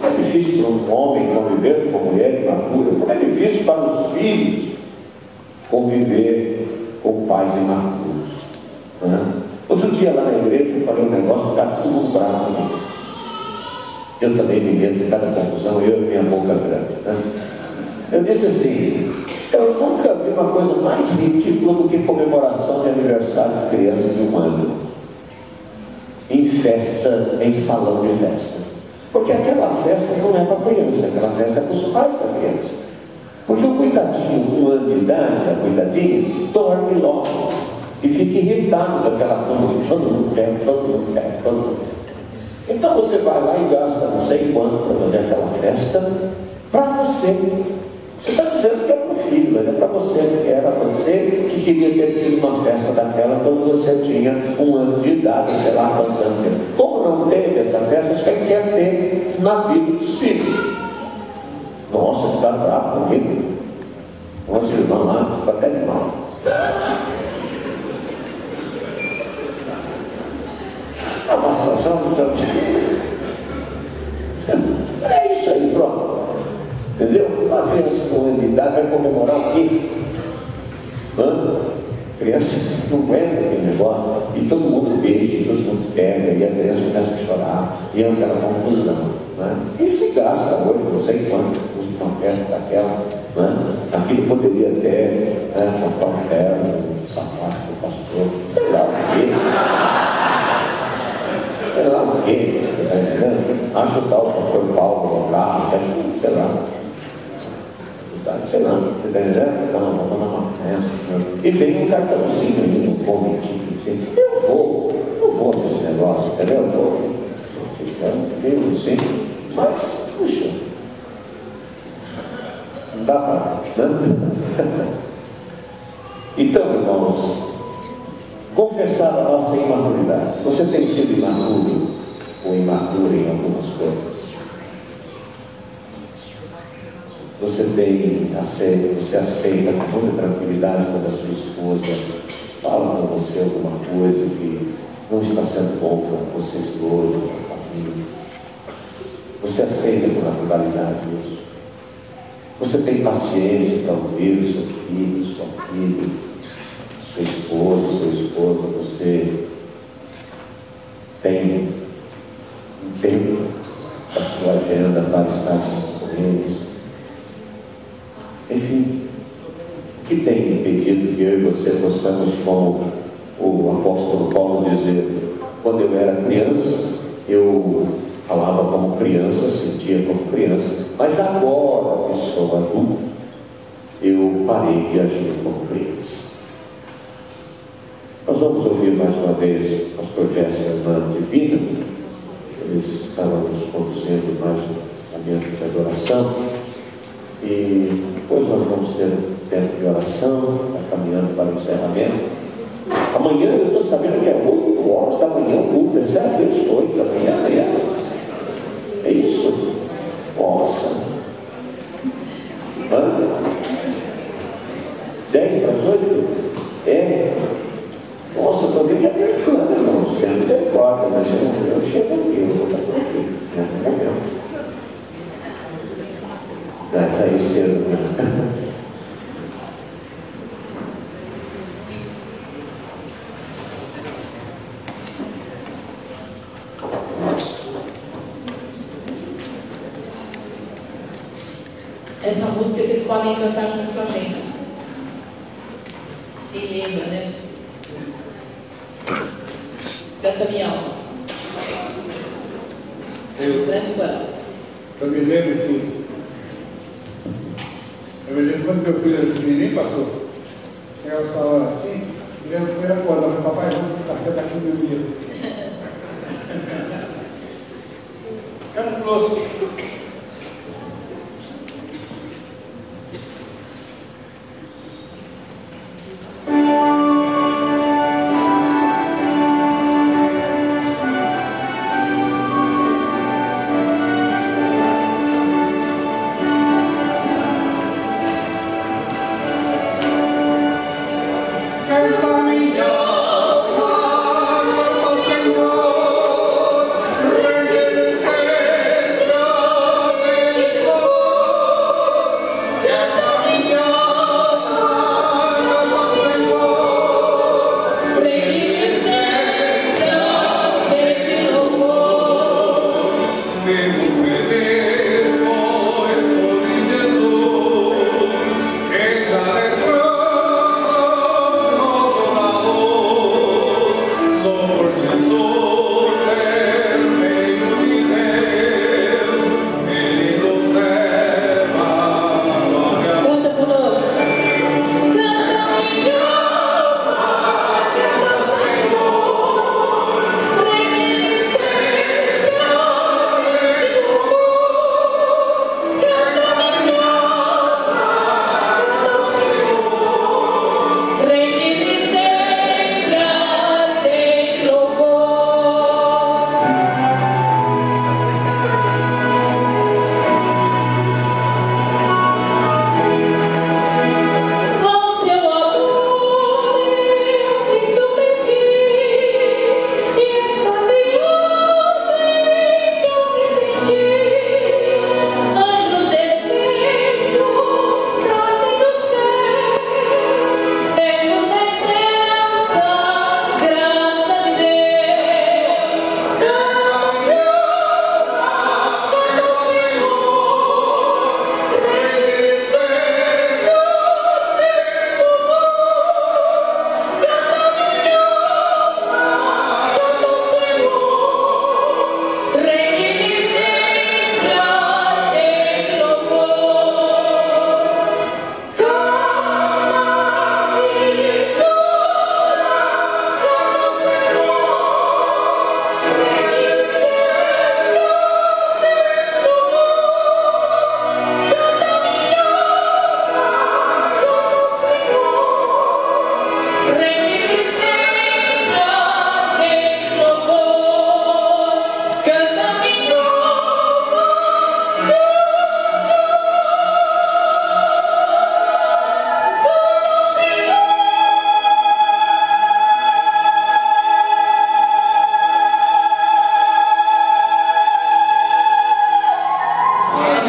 Como é difícil para um homem conviver com uma mulher imatura. Como é difícil para os filhos conviver com pais imaturos. Outro dia lá na igreja eu falei um negócio, ficaram todo mundo bravo comigo. Eu também me meto em cada confusão, eu e minha boca grande. Eu disse assim: eu nunca vi uma coisa mais ridícula do que comemoração de aniversário de criança de 1 ano em festa, em salão de festa. Porque aquela festa não é para a criança, aquela festa é para os pais da criança. Porque o coitadinho com 1 ano de idade, a coitadinha, dorme logo e fica irritado daquela coisa, todo mundo quer, todo mundo quer, todo mundo quer. Então você vai lá e gasta não sei quanto para fazer aquela festa para você. Você está dizendo que é para o filho, mas é para você, que era você que queria ter tido uma festa daquela quando você tinha 1 ano de idade, sei lá quantos anos. Como não teve essa festa, você quer ter na vida dos filhos. Nossa, ficaram bravos comigo. Nossa, irmão lá, ficou até de mal. É uma situação. É isso aí, pronto. Entendeu? Uma criança com idade vai comemorar o quê? Criança não aguenta aquele negócio. E todo mundo beija, e todo mundo pega, e a criança começa a chorar, e é aquela confusão. E se gasta hoje, não sei quanto, custa uma festa daquela. Aquilo poderia até comprar um terno, um sapato do pastor, sei lá o quê. Sei lá o quê. Ajudar o pastor Paulo lá, sei lá. Sei lá, vamos dar uma festa. E vem um cartãozinho aí, um convitinho, assim, eu vou nesse negócio, entendeu? Eu vou ficando meio assim, mas, puxa, não dá para, né? Então, irmãos, confessar a nossa imaturidade. Você tem sido imaturo ou imatura em algumas coisas? Você aceita com muita tranquilidade quando a sua esposa fala com você alguma coisa que não está sendo bom para vocês dois, para a família. Você aceita com naturalidade isso. Você tem paciência para ouvir o seu filho, sua filha, sua esposa, seu esposo. Você tem um tempo da sua agenda para estar junto com eles. Enfim, o que tem impedido que eu e você possamos, como o apóstolo Paulo dizer, quando eu era criança, eu falava como criança, sentia como criança, mas agora que sou adulto, eu parei de agir como criança. Nós vamos ouvir mais uma vez o pastor Jesse e a irmã Divina. Eles estavam nos conduzindo mais no ambiente de adoração. E depois nós vamos ter um tempo de oração, caminhando para o encerramento. Amanhã eu estou sabendo que é 8 horas da manhã o culto, é certo? 8 da manhã, é isso? Nossa! 10 para as 8? É? Nossa, estou vendo que é americano, irmãos. Tem misericórdia, mas eu chego aqui, eu vou estar por aqui. Não é mesmo? Vai sair cedo, né? Essa música vocês podem cantar junto com a gente. Quem lembra, né? Canta minha alma. Grande coral. Eu me lembro que quando meu filho era pequenininho, pastor, chegava essa hora assim, e ele foi acordar, falei, papai, vamos para o café daqui no dia. Canta conosco. Ella es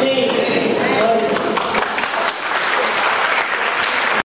Amém.